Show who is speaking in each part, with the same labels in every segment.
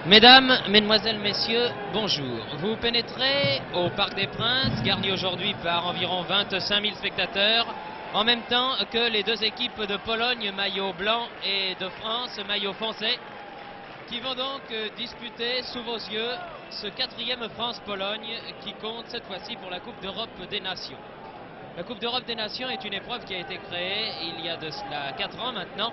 Speaker 1: Mesdames, Mesdemoiselles, Messieurs, bonjour. Vous pénétrez au Parc des Princes, garni aujourd'hui par environ 25 000 spectateurs, en même temps que les deux équipes de Pologne, maillot blanc, et de France, maillot foncé, qui vont donc disputer sous vos yeux ce quatrième France-Pologne qui compte cette fois-ci pour la Coupe d'Europe des Nations. La Coupe d'Europe des Nations est une épreuve qui a été créée il y a de cela 4 ans maintenant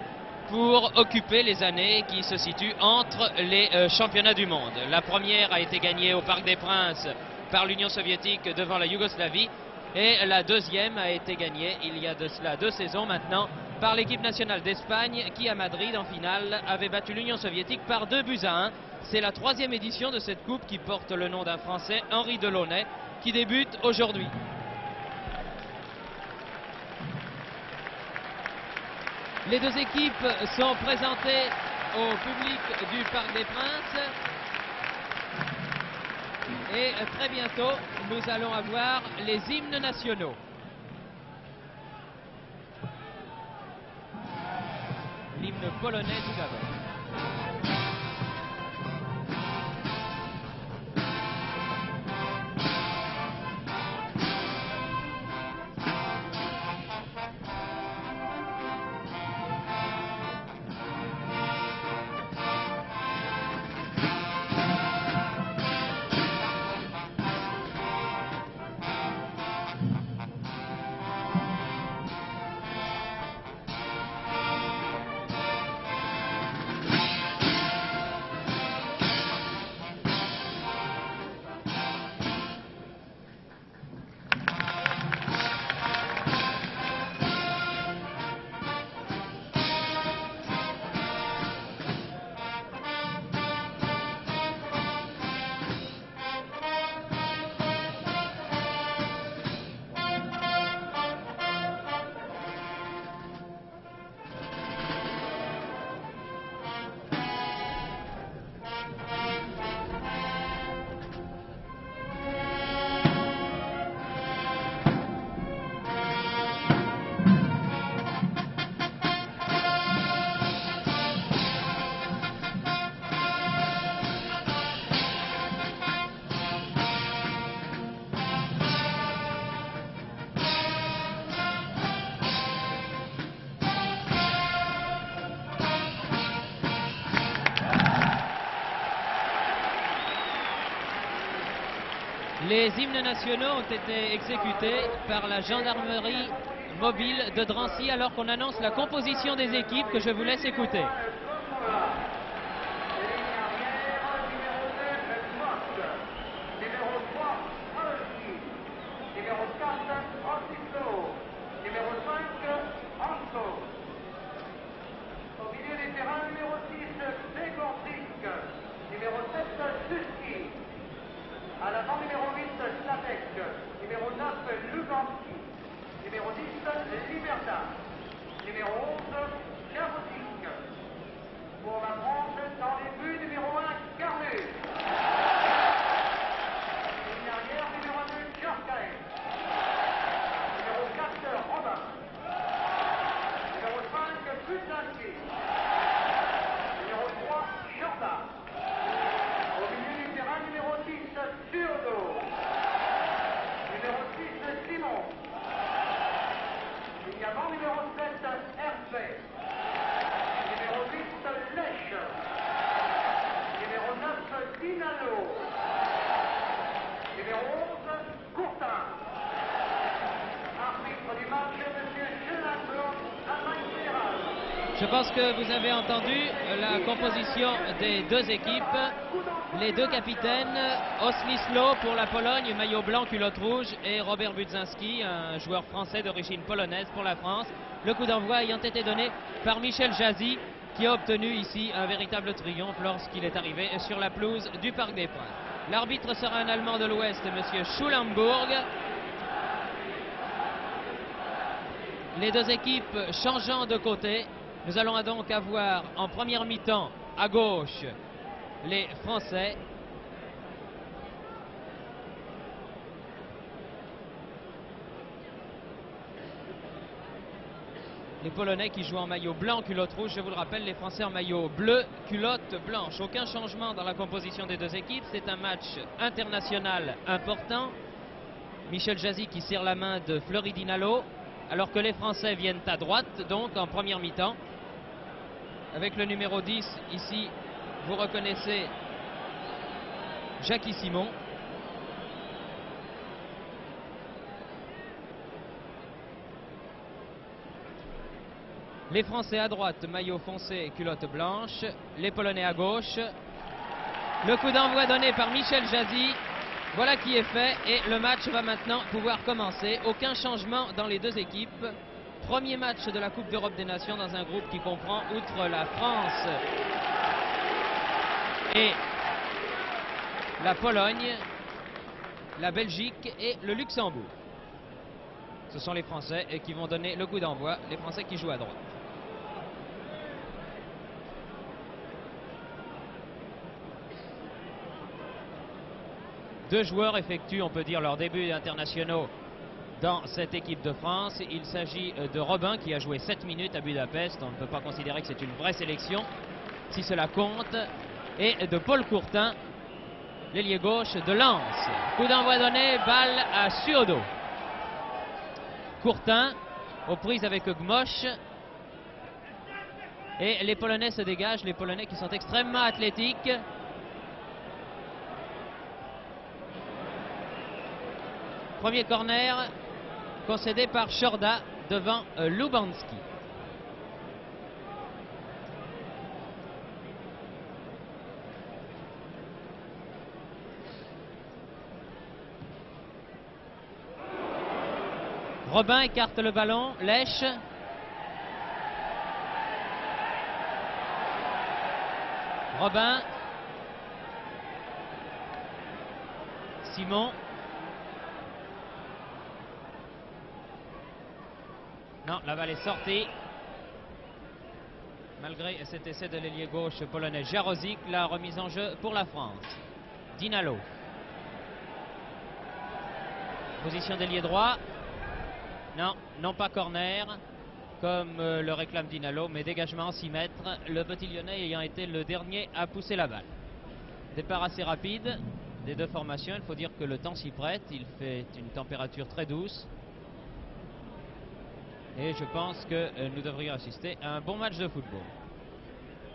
Speaker 1: pour occuper les années qui se situent entre les championnats du monde. La première a été gagnée au Parc des Princes par l'Union soviétique devant la Yougoslavie et la deuxième a été gagnée il y a de cela 2 saisons maintenant par l'équipe nationale d'Espagne qui à Madrid en finale avait battu l'Union soviétique par 2-1. C'est la 3e édition de cette coupe qui porte le nom d'un Français, Henri Delaunay, qui débute aujourd'hui. Les deux équipes sont présentées au public du Parc des Princes. Et très bientôt, nous allons avoir les hymnes nationaux. L'hymne polonais tout d'abord. Les hymnes nationaux ont été exécutés par la gendarmerie mobile de Drancy alors qu'on annonce la composition des équipes que je vous laisse écouter.
Speaker 2: À l'avant, numéro 8, Slavek. Numéro 9, Luganski. Numéro 10, Liberta. Numéro 11, Jarodik. Pour la France, dans les buts, numéro 1, Carlu. Ligne arrière, numéro 2, Djorkaeff. Numéro 4, Robin. Numéro 5, Buzinski. Numéro 3, Jordan. Au milieu du terrain, numéro 10, Turdo. Numéro 6, Simon. Ligne avant, numéro 7, Hervé. Numéro 8, Lech. Numéro 9, Dinalo. Numéro 11, Courtin. Arbitre du match, M. Gelinco, Alain Général.
Speaker 1: Je pense que vous avez entendu la composition des deux équipes. Les deux capitaines, Oslislo pour la Pologne, maillot blanc, culotte rouge, et Robert Budzinski, un joueur français d'origine polonaise pour la France. Le coup d'envoi ayant été donné par Michel Jazzy, qui a obtenu ici un véritable triomphe lorsqu'il est arrivé sur la pelouse du Parc des Princes. L'arbitre sera un Allemand de l'Ouest, M. Schulenburg. Les deux équipes changeant de côté. Nous allons donc avoir en première mi-temps à gauche les Français. Les Polonais qui jouent en maillot blanc, culotte rouge, je vous le rappelle, les Français en maillot bleu, culotte blanche. Aucun changement dans la composition des deux équipes. C'est un match international important. Michel Jazzy qui serre la main de Fleury Dinalo, alors que les Français viennent à droite, donc en première mi-temps. Avec le numéro 10, ici, vous reconnaissez Jackie Simon. Les Français à droite, maillot foncé et culotte blanche. Les Polonais à gauche. Le coup d'envoi donné par Michel Jazzy. Voilà qui est fait et le match va maintenant pouvoir commencer. Aucun changement dans les deux équipes. Premier match de la Coupe d'Europe des Nations dans un groupe qui comprend, outre la France et la Pologne, la Belgique et le Luxembourg. Ce sont les Français qui vont donner le coup d'envoi, les Français qui jouent à droite. Deux joueurs effectuent, on peut dire, leurs débuts internationaux dans cette équipe de France. Il s'agit de Robin qui a joué 7 minutes à Budapest. On ne peut pas considérer que c'est une vraie sélection, si cela compte. Et de Paul Courtin, l'ailier gauche de Lens. Coup d'envoi donné, balle à Suodo. Courtin aux prises avec Gmosh. Et les Polonais se dégagent, les Polonais qui sont extrêmement athlétiques. Premier corner concédé par Shorda devant Lubanski. Robin écarte le ballon, lèche. Robin. Simon. Non, la balle est sortie. Malgré cet essai de l'ailier gauche polonais Jarozik, la remise en jeu pour la France. Dinalo. Position d'ailier droit. Non, non pas corner, comme le réclame Dinalo, mais dégagement en 6 mètres. Le petit Lyonnais ayant été le dernier à pousser la balle. Départ assez rapide des deux formations. Il faut dire que le temps s'y prête. Il fait une température très douce. Et je pense que nous devrions assister à un bon match de football.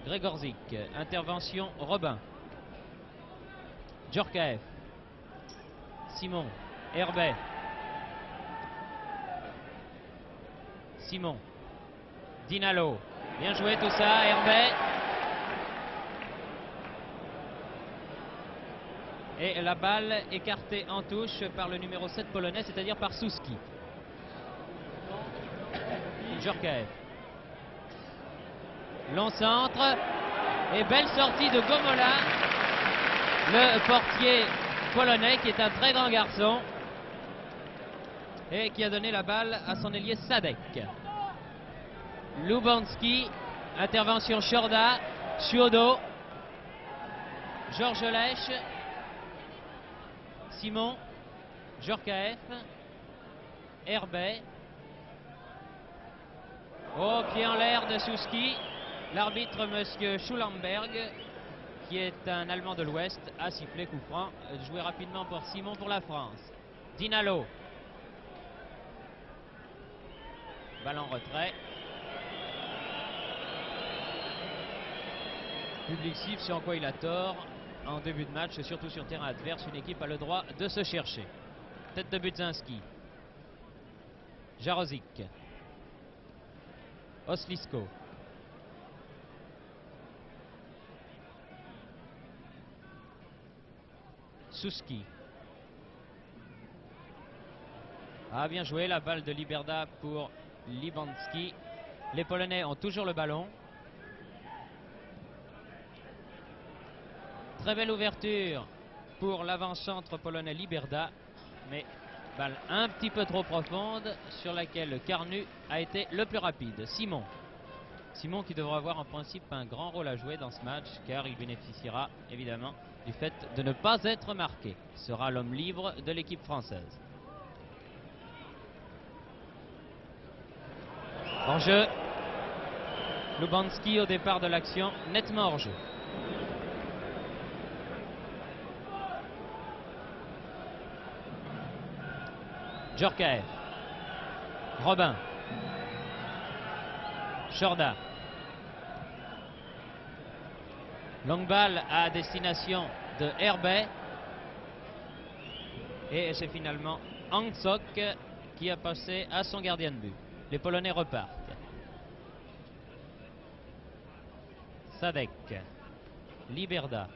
Speaker 1: Gregorzik, intervention Robin. Djorkaeff. Simon. Herbet. Simon. Dinalo. Bien joué tout ça, Herbet. Et la balle écartée en touche par le numéro 7 polonais, c'est-à-dire par Souski. Djorkaeff. Long centre. Et belle sortie de Gomola. Le portier polonais qui est un très grand garçon. Et qui a donné la balle à son ailier Sadek. Lubanski. Intervention Shorda. Suodo. Georges Lèche. Simon. Djorkaeff. Herbet. Au pied en l'air de Souski. L'arbitre, monsieur Schulenberg, qui est un Allemand de l'Ouest, a sifflé coup franc. Joué rapidement pour Simon pour la France. Dinalo. Balle en retrait. Public siffle, sur quoi il a tort. En début de match, surtout sur terrain adverse, une équipe a le droit de se chercher. Tête de Budzinski. Jarozik. Oslisko. Souski. Ah, bien joué, la balle de Liberda pour Libanski. Les Polonais ont toujours le ballon. Très belle ouverture pour l'avant-centre polonais Liberda, mais balle un petit peu trop profonde sur laquelle Carnu a été le plus rapide. Simon. Simon qui devra avoir en principe un grand rôle à jouer dans ce match, car il bénéficiera évidemment du fait de ne pas être marqué. Il sera l'homme libre de l'équipe française. En jeu. Lubanski au départ de l'action, nettement hors jeu. Djorkaeff. Robin. Chorda. Longue balle à destination de Herbet. Et c'est finalement Hansok qui a passé à son gardien de but. Les Polonais repartent. Sadek. Liberda.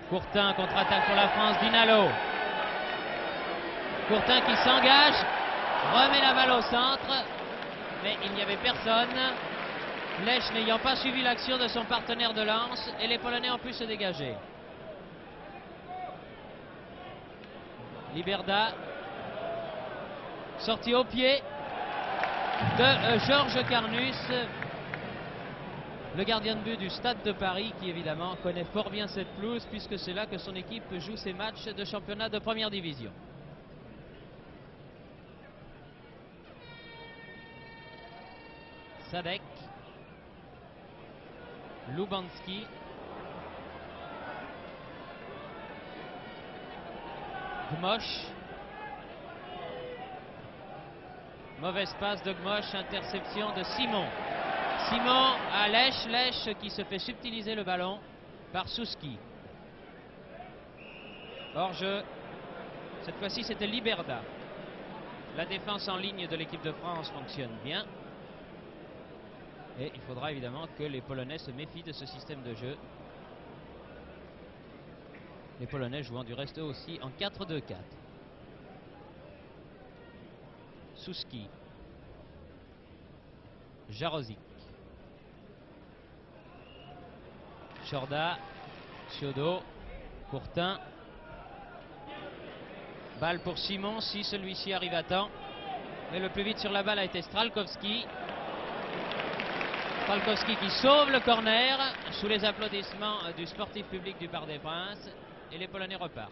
Speaker 1: Courtin, contre-attaque pour la France, Dinalo. Courtin qui s'engage, remet la balle au centre, mais il n'y avait personne. Lech n'ayant pas suivi l'action de son partenaire de lance, et les Polonais ont pu se dégager. Liberda, sorti au pied de Georges Carnus, le gardien de but du Stade de Paris, qui évidemment connaît fort bien cette pelouse puisque c'est là que son équipe joue ses matchs de championnat de première division. Sadek. Lubanski. Gmosh. Mauvaise passe de Gmosh, interception de Simon. Simon à Lech, Lech qui se fait subtiliser le ballon par Souski. Hors jeu, cette fois-ci c'était Liberda. La défense en ligne de l'équipe de France fonctionne bien. Et il faudra évidemment que les Polonais se méfient de ce système de jeu. Les Polonais jouant du reste eux aussi en 4-2-4. Souski. Jarozic. Chorda. Ciodo. Courtin. Balle pour Simon si celui-ci arrive à temps. Mais le plus vite sur la balle a été Stralkowski. Stralkowski qui sauve le corner sous les applaudissements du sportif public du Parc des Princes. Et les Polonais repartent.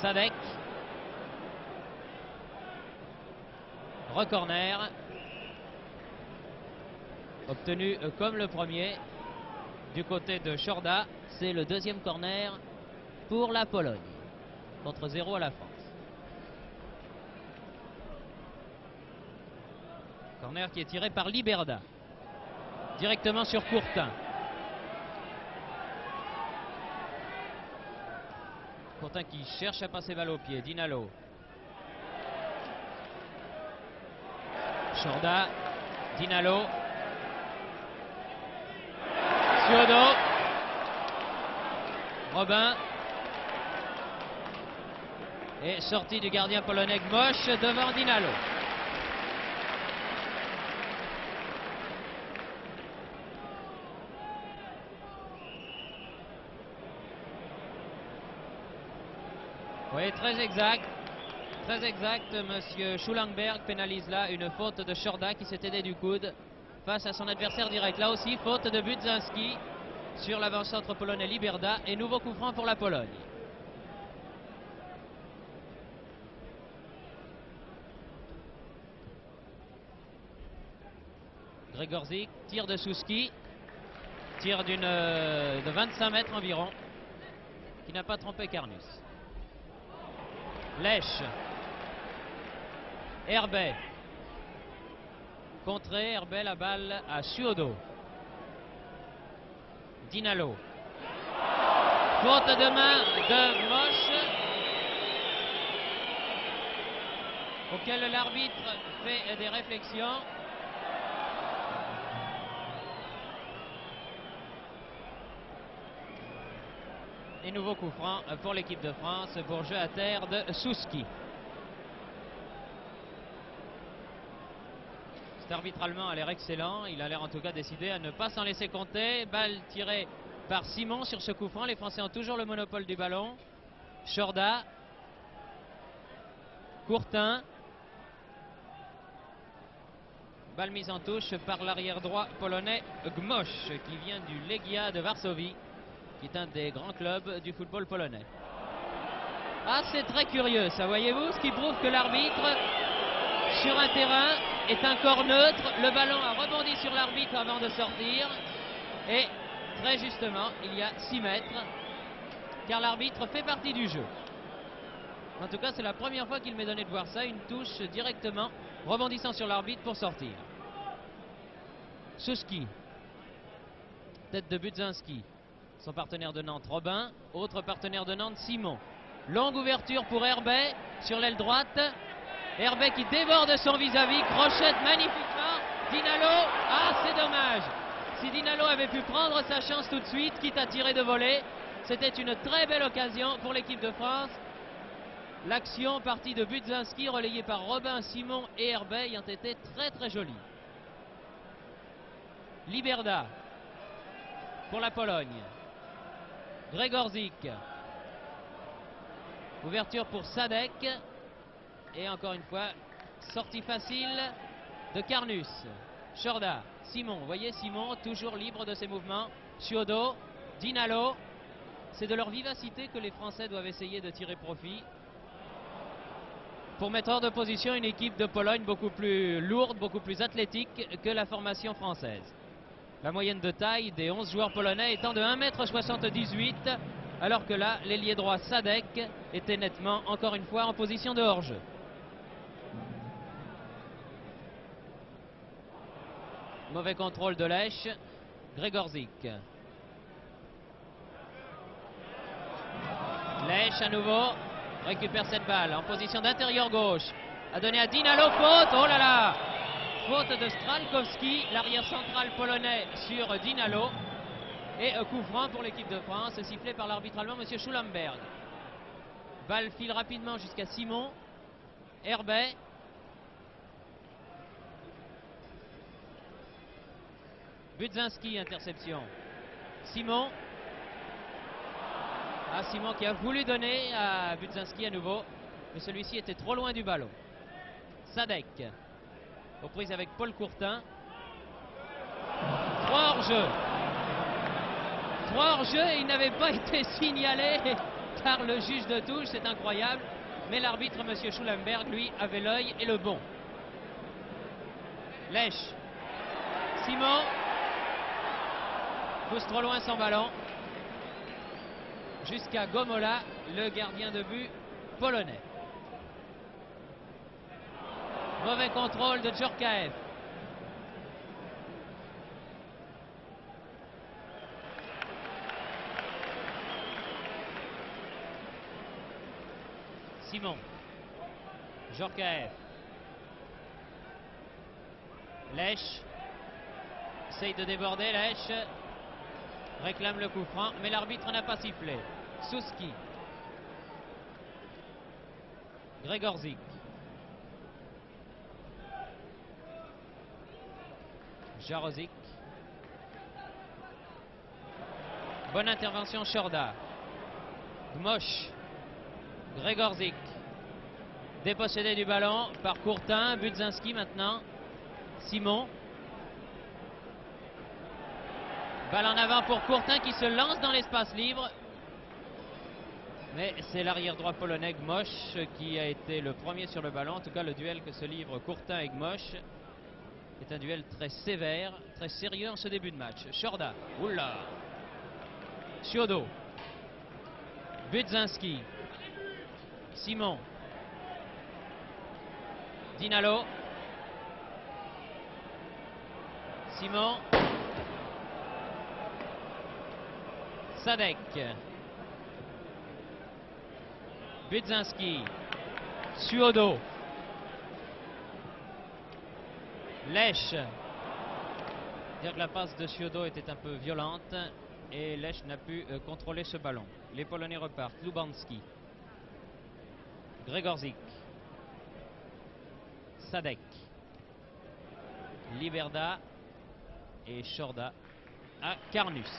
Speaker 1: Sadek. Recorner. Obtenu comme le premier du côté de Chorda. C'est le deuxième corner pour la Pologne. Contre 0 à la France. Corner qui est tiré par Liberda. Directement sur Courtin. Courtin qui cherche à passer balle au pied. Dinalo. Chorda. Dinalo. Ciodo. Robin. Et sortie du gardien polonais Gmosh devant Dinalo. Oui, très exact. Très exact. Monsieur Schulenberg pénalise là une faute de Chorda qui s'est aidé du coude face à son adversaire direct. Là aussi, faute de Budzinski sur l'avant-centre polonais Liberda et nouveau coup franc pour la Pologne. Gregorzik, tir de Souski, tir de 25 mètres environ, qui n'a pas trompé Carnus. Lech. Herbet. Contré, Herbet, la balle à Ciodo. Dinalo. Faute de main de Moche, auquel l'arbitre fait des réflexions. Et nouveau coup franc pour l'équipe de France pour jeu à terre de Souski. Cet arbitre allemand a l'air excellent. Il a l'air en tout cas décidé à ne pas s'en laisser compter. Balle tirée par Simon sur ce coup franc. Les Français ont toujours le monopole du ballon. Chorda. Courtin. Balle mise en touche par l'arrière droit polonais Gmosh qui vient du Legia de Varsovie. qui est un des grands clubs du football polonais. Ah, c'est très curieux, ça, voyez-vous, ce qui prouve que l'arbitre, sur un terrain, est un corps neutre. Le ballon a rebondi sur l'arbitre avant de sortir. Et, très justement, il y a 6 mètres, car l'arbitre fait partie du jeu. En tout cas, c'est la première fois qu'il m'est donné de voir ça, une touche directement rebondissant sur l'arbitre pour sortir. Souski, tête de Budzinski, son partenaire de Nantes Robin, autre partenaire de Nantes Simon. Longue ouverture pour Herbet sur l'aile droite. Herbet qui déborde son vis-à-vis, crochette magnifiquement. Dinalo, ah c'est dommage. Si Dinalo avait pu prendre sa chance tout de suite, quitte à tirer de volée, c'était une très belle occasion pour l'équipe de France. L'action partie de Budzinski relayée par Robin, Simon et Herbet ayant été très très jolie. Liberda pour la Pologne. Gregorzik. Ouverture pour Sadek. Et encore une fois, sortie facile de Carnus. Chorda, Simon, vous voyez Simon toujours libre de ses mouvements. Chiodo, Dinalo. C'est de leur vivacité que les Français doivent essayer de tirer profit pour mettre hors de position une équipe de Pologne beaucoup plus lourde, beaucoup plus athlétique que la formation française. La moyenne de taille des 11 joueurs polonais étant de 1,78 m, alors que là, l'ailier droit Sadek était nettement, encore une fois, en position de hors-jeu. Mauvais contrôle de Lech. Gregorzik. Lech à nouveau récupère cette balle en position d'intérieur gauche. A donné à Dinalo, faute, oh là là! Faute de Stralkowski, l'arrière central polonais sur Dinalo. Et coup franc pour l'équipe de France, sifflé par l'arbitre allemand, M. Schulenberg. Balle file rapidement jusqu'à Simon. Herbet. Budzinski, interception. Simon. Ah, Simon qui a voulu donner à Budzinski à nouveau, mais celui-ci était trop loin du ballon. Sadek. Aux prises avec Paul Courtin. 3 hors-jeu. 3 hors-jeu et il n'avait pas été signalé par le juge de touche, c'est incroyable. Mais l'arbitre, M. Schulenberg, lui, avait l'œil et le bon. Lech. Simon. Pousse trop loin son ballon. Jusqu'à Gomola, le gardien de but polonais. Mauvais contrôle de Djorkaeff. Simon. Djorkaeff. Lech. Essaye de déborder, Lech. Réclame le coup franc, mais l'arbitre n'a pas sifflé. Souski. Gregorzik. Jarozik. Bonne intervention Chorda. Gmosh. Gregorzik. Dépossédé du ballon par Courtin. Budzinski maintenant. Simon. Balle en avant pour Courtin qui se lance dans l'espace libre. Mais c'est l'arrière droit polonais Gmosh qui a été le premier sur le ballon. En tout cas, le duel que se livrent Courtin et Gmosh est un duel très sévère, très sérieux en ce début de match. Chorda, oula. Chiodo. Budzinski. Simon. Dinalo. Simon. Sadek. Budzinski. Suodo. Lech. Dire que la passe de Suodo était un peu violente et Lech n'a pu contrôler ce ballon. Les Polonais repartent. Lubanski. Gregorzik. Sadek. Liberda et Chorda à Carnus.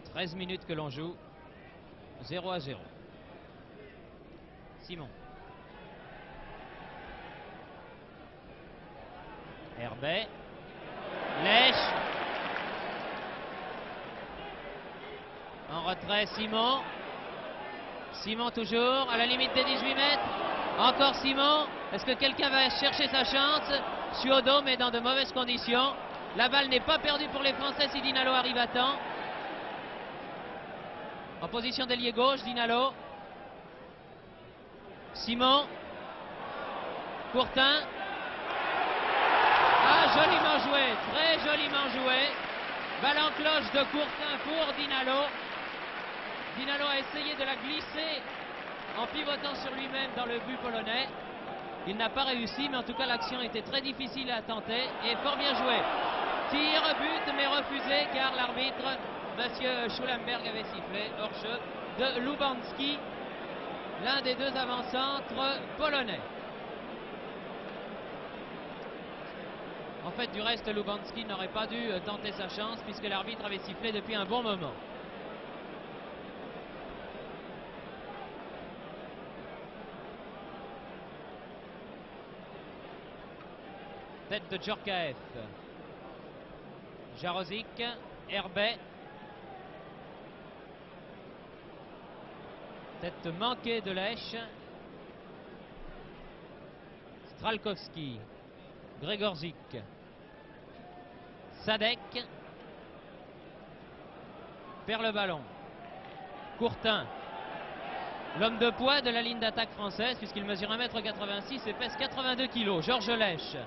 Speaker 1: « 13 minutes que l'on joue, 0-0. Simon. Herbet. Lèche. En retrait, Simon. Simon toujours à la limite des 18 mètres. Encore Simon. Est-ce que quelqu'un va chercher sa chance? Suodo, mais dans de mauvaises conditions. La balle n'est pas perdue pour les Français si Dinalo arrive à temps. En position d'ailier gauche, Dinalo. Simon. Courtin. Ah, joliment joué, très joliment joué. Balle en cloche de Courtin pour Dinalo. Dinalo a essayé de la glisser en pivotant sur lui-même dans le but polonais. Il n'a pas réussi, mais en tout cas l'action était très difficile à tenter et fort bien joué. Tir, but, mais refusé car l'arbitre, Monsieur Schulenberg, avait sifflé hors-jeu de Lubanski, l'un des deux avant-centres polonais. En fait, du reste, Lubanski n'aurait pas dû tenter sa chance puisque l'arbitre avait sifflé depuis un bon moment. Tête de Djorkaeff. Jarozic, Herbet. Tête manquée de Lèche. Stralkowski. Gregorzik. Sadek. Perd le ballon. Courtin. L'homme de poids de la ligne d'attaque française puisqu'il mesure 1,86 m et pèse 82 kg. Georges Lèche.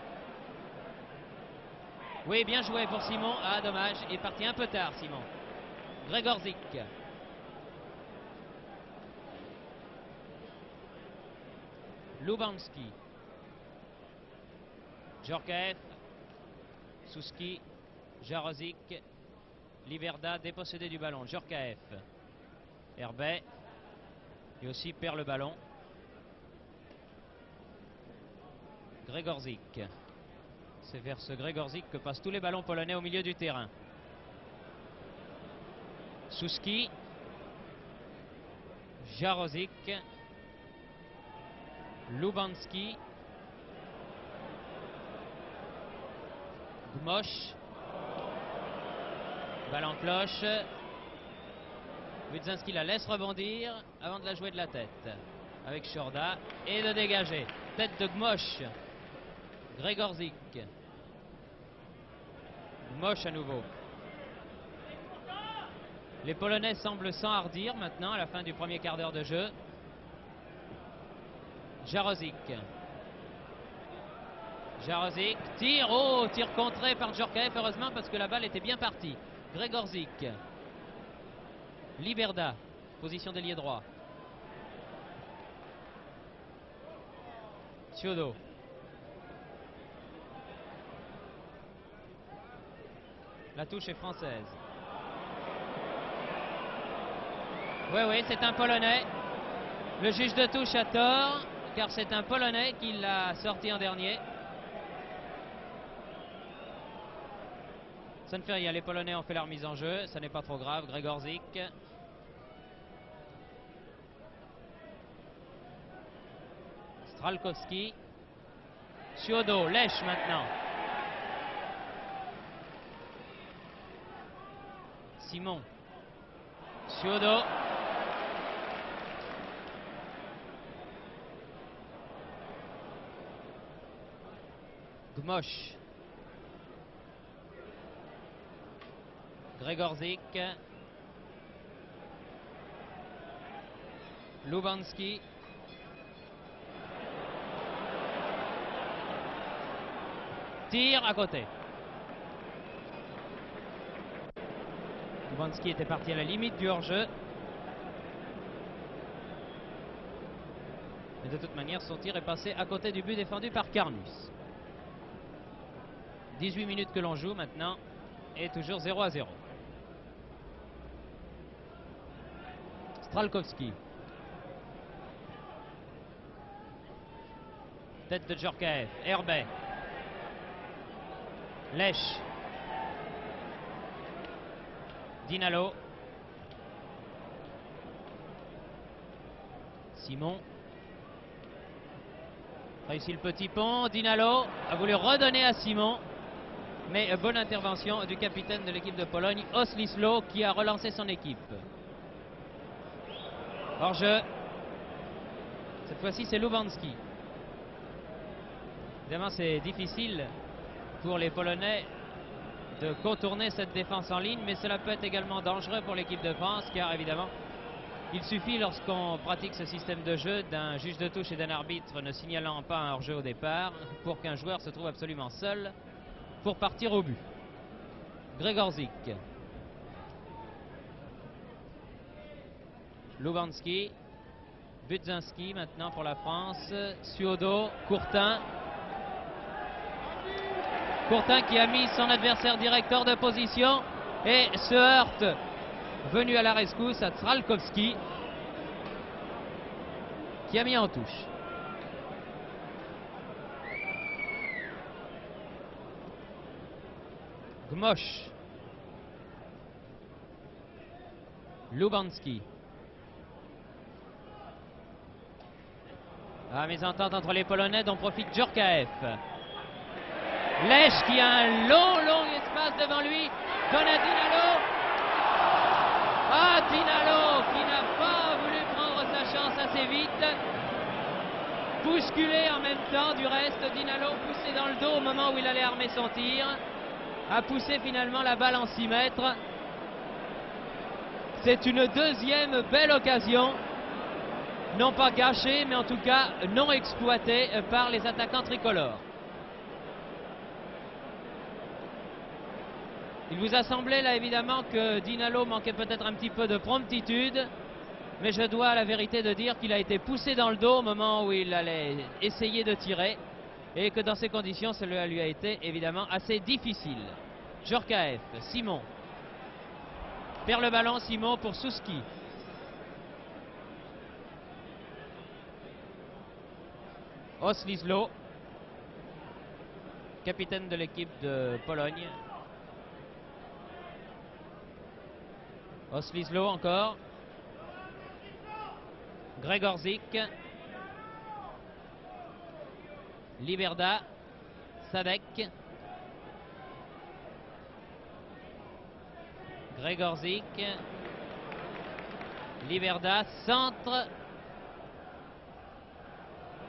Speaker 1: Oui, bien joué pour Simon. Ah, dommage, il est parti un peu tard, Simon. Gregorzik. Lubanski. Djorkaeff. Souski. Jarozic. Liberda dépossédé du ballon. Djorkaeff. Herbet. Et aussi perd le ballon. Gregorzik. C'est vers ce Gregorzik que passent tous les ballons polonais au milieu du terrain. Souski. Jarozic. Lubanski. Gmosh. Balle en cloche. Budzinski la laisse rebondir avant de la jouer de la tête. Avec Shorda et de dégager. Tête de Gmosh. Gregorzik. Gmosh à nouveau. Les Polonais semblent s'enhardir maintenant à la fin du premier quart d'heure de jeu. Jarozic. Jarozic. Tire. Oh, tir contré par Djorkaeff, heureusement parce que la balle était bien partie. Gregorzik. Liberda. Position d'ailier droit. Suodo. La touche est française. Oui, c'est un Polonais. Le juge de touche a tort, car c'est un Polonais qui l'a sorti en dernier. Ça ne fait rien, les Polonais ont fait leur mise en jeu, ça n'est pas trop grave. Gregorzik. Stralkowski. Suodo, Lèche maintenant. Simon. Suodo. Gmosh. Gregorzik. Lubanski. Tir à côté. Lubanski était parti à la limite du hors-jeu. Mais de toute manière, son tir est passé à côté du but défendu par Karnus. 18 minutes que l'on joue maintenant et toujours 0-0. Stralkowski. Tête de Djorkaeff. Herbet. Lèche. Dinalo. Simon. Réussit le petit pont. Dinalo a voulu redonner à Simon. Mais bonne intervention du capitaine de l'équipe de Pologne, Oslislo, qui a relancé son équipe. Hors-jeu. Cette fois-ci, c'est Lubanski. Évidemment, c'est difficile pour les Polonais de contourner cette défense en ligne, mais cela peut être également dangereux pour l'équipe de France, car évidemment, il suffit lorsqu'on pratique ce système de jeu d'un juge de touche et d'un arbitre ne signalant pas un hors-jeu au départ pour qu'un joueur se trouve absolument seul pour partir au but. Gregorzik. Lubanski. Budzinski maintenant pour la France. Suodo. Courtin. Courtin qui a mis son adversaire direct hors de position et se heurte, venu à la rescousse, à Tralkowski, qui a mis en touche. Gmosh. Lubanski. La mésentente entre les Polonais dont profite Djorkaeff. Lech qui a un long espace devant lui. Donne à Dinalo. Ah, Dinalo qui n'a pas voulu prendre sa chance assez vite. Bousculé en même temps du reste. Dinalo poussé dans le dos au moment où il allait armer son tir. A poussé finalement la balle en 6 mètres. C'est une deuxième belle occasion. Non pas gâchée, mais en tout cas non exploitée par les attaquants tricolores. Il vous a semblé là évidemment que Dinalo manquait peut-être un petit peu de promptitude, mais je dois à la vérité de dire qu'il a été poussé dans le dos au moment où il allait essayer de tirer et que dans ces conditions cela lui a été évidemment assez difficile. Djorkaeff, Simon. Perd le ballon Simon pour Souski. Oslislo, capitaine de l'équipe de Pologne. Oslislo encore. Gregorzik. Liberda. Sadek. Gregorzik. Liberda. Centre.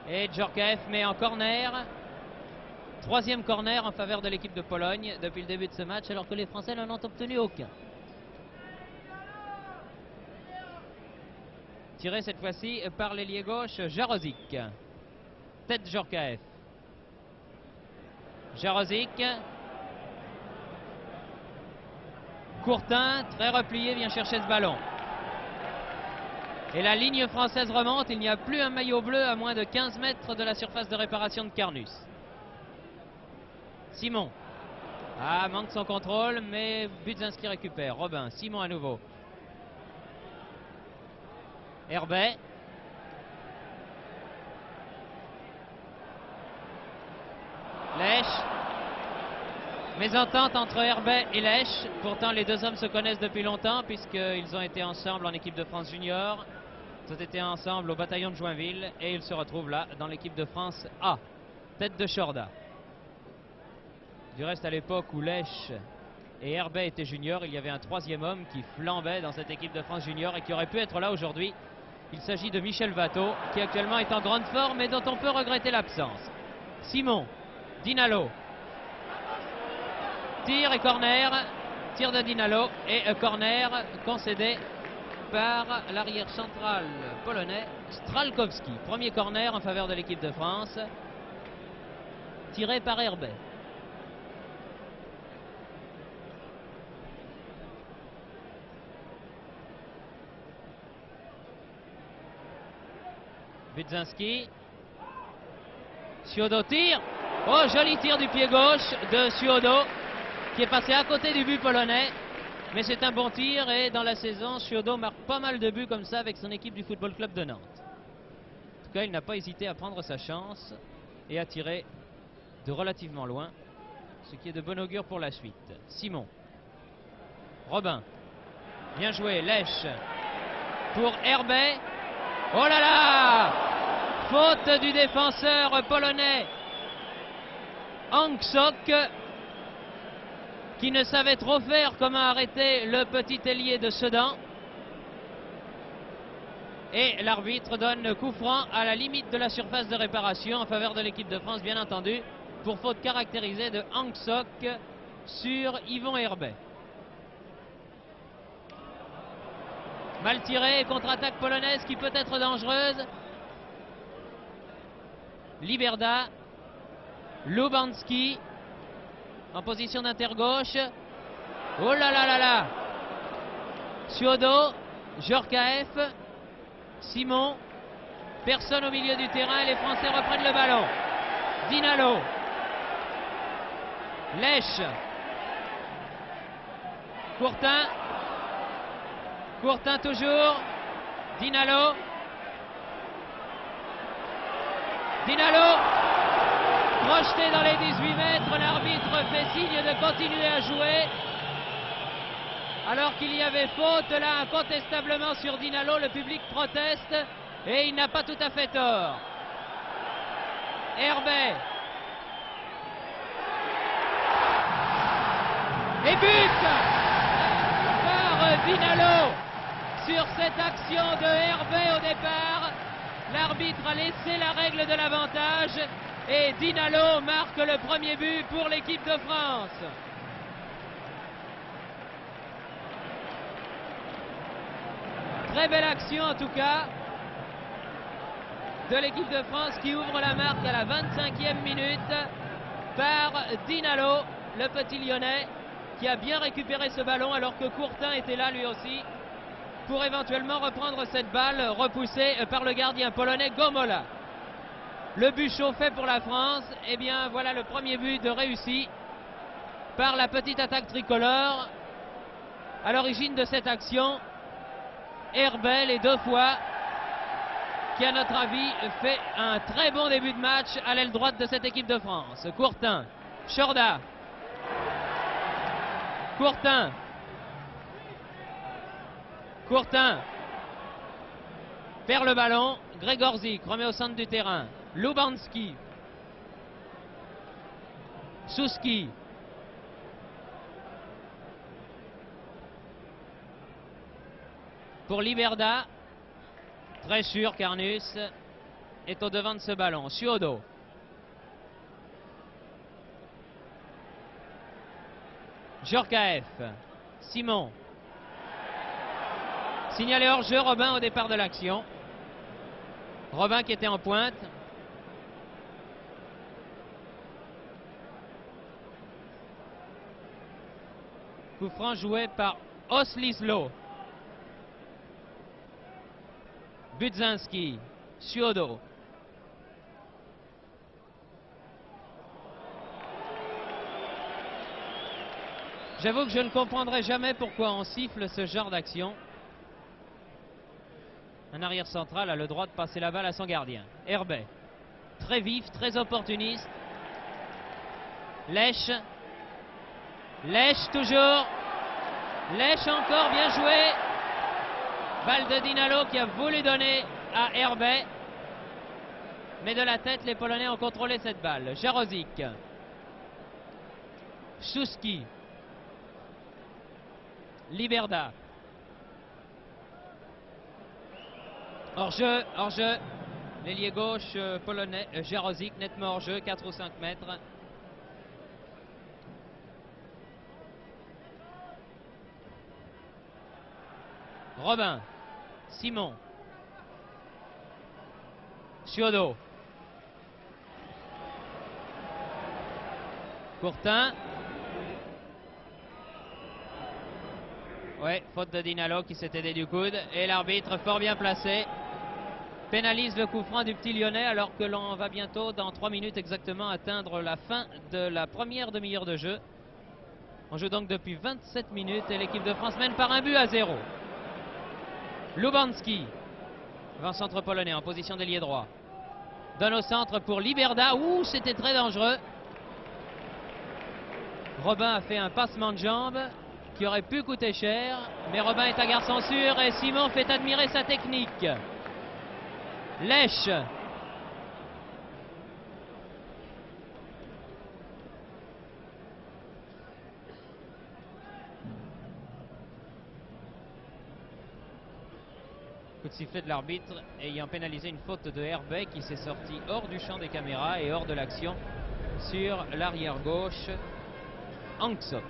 Speaker 1: Et Djorkaeff met en corner. Troisième corner en faveur de l'équipe de Pologne depuis le début de ce match, alors que les Français n'en ont obtenu aucun. Tiré cette fois-ci par l'ailier gauche Jarozik. Tête Djorkaeff. Jarozik. Courtin, très replié, vient chercher ce ballon. Et la ligne française remonte. Il n'y a plus un maillot bleu à moins de 15 mètres de la surface de réparation de Carnus. Simon. Ah, manque son contrôle, mais Budzinski récupère. Robin, Simon à nouveau. Herbet. Lech. Mésentente entre Herbet et Lech. Pourtant, les deux hommes se connaissent depuis longtemps puisqu'ils ont été ensemble en équipe de France junior. Ils ont été ensemble au bataillon de Joinville et ils se retrouvent là dans l'équipe de France A. Tête de Chorda. Du reste, à l'époque où Lech et Herbet étaient juniors, il y avait un troisième homme qui flambait dans cette équipe de France junior et qui aurait pu être là aujourd'hui. Il s'agit de Michel Watteau, qui actuellement est en grande forme et dont on peut regretter l'absence. Simon, Dinalo. Tir et corner. Tir de Dinalo et corner concédé par l'arrière central polonais Stralkowski. Premier corner en faveur de l'équipe de France, tiré par Herbet. Budzinski. Suodo tire. Oh, joli tir du pied gauche de Suodo qui est passé à côté du but polonais. Mais c'est un bon tir et dans la saison, Suodo marque pas mal de buts comme ça avec son équipe du Football Club de Nantes. En tout cas, il n'a pas hésité à prendre sa chance et à tirer de relativement loin, ce qui est de bon augure pour la suite. Simon. Robin. Bien joué. Lech. Pour Herbet. Oh là là! Faute du défenseur polonais Hansok. qui ne savait trop faire comment arrêter le petit ailier de Sedan. Et l'arbitre donne coup franc à la limite de la surface de réparation en faveur de l'équipe de France, bien entendu, pour faute caractérisée de Hang Sok sur Yvon Herbet. Mal tiré, contre-attaque polonaise qui peut être dangereuse. Liberda, Lubanski en position d'intergauche. Oh là là là là! Suodo, Djorkaeff, Simon, personne au milieu du terrain et les Français reprennent le ballon. Dinalo, Lèche, Courtin, Courtin toujours, Dinalo, projeté dans les 18 mètres, l'arbitre fait signe de continuer à jouer. Alors qu'il y avait faute là incontestablement sur Dinalo, le public proteste et il n'a pas tout à fait tort. Herbet. Et but par Dinalo sur cette action de Herbet au départ. L'arbitre a laissé la règle de l'avantage et Dinalo marque le premier but pour l'équipe de France. Très belle action en tout cas de l'équipe de France qui ouvre la marque à la 25e minute par Dinalo, le petit Lyonnais, qui a bien récupéré ce ballon alors que Courtin était là lui aussi pour éventuellement reprendre cette balle repoussée par le gardien polonais Gomola. Le but chaud fait pour la France, et bien voilà le premier but de réussi par la petite attaque tricolore. À l'origine de cette action, Herbet les deux fois, qui à notre avis fait un très bon début de match à l'aile droite de cette équipe de France. Courtin, Chorda, Courtin, perd le ballon, Gregorzik remet au centre du terrain, Lubanski, Souski, pour Liberda, très sûr qu'Arnus est au devant de ce ballon. Suodo, Djorkaeff, Simon, signalé hors-jeu, Robin au départ de l'action. Robin qui était en pointe. Coup franc joué par Oslislo. Budzinski, Suodo. J'avoue que je ne comprendrai jamais pourquoi on siffle ce genre d'action. Un arrière central a le droit de passer la balle à son gardien. Herbet, très vif, très opportuniste. Lèche. Lèche toujours. Lèche encore, bien joué. Balle de Dinalo qui a voulu donner à Herbet. Mais de la tête, les Polonais ont contrôlé cette balle. Jarozik. Souski. Liberda. Hors-jeu, hors-jeu. L'ailier gauche polonais, Jarozik, nettement hors-jeu, 4 ou 5 mètres. Robin. Simon. Suodo. Courtin. Ouais, faute de Dinalo qui s'est aidé du coude. Et l'arbitre, fort bien placé, pénalise le coup franc du petit Lyonnais alors que l'on va bientôt, dans 3 minutes exactement, atteindre la fin de la première demi-heure de jeu. On joue donc depuis 27 minutes et l'équipe de France mène par 1-0. Lubanski, avant-centre polonais en position d'ailier droit. Donne au centre pour Liberda. Ouh, c'était très dangereux. Robin a fait un passement de jambe qui aurait pu coûter cher, mais Robin est un garçon sûr et Simon fait admirer sa technique. Lèche. Coup de sifflet de l'arbitre ayant pénalisé une faute de Herbet qui s'est sorti hors du champ des caméras et hors de l'action sur l'arrière gauche Hangsok.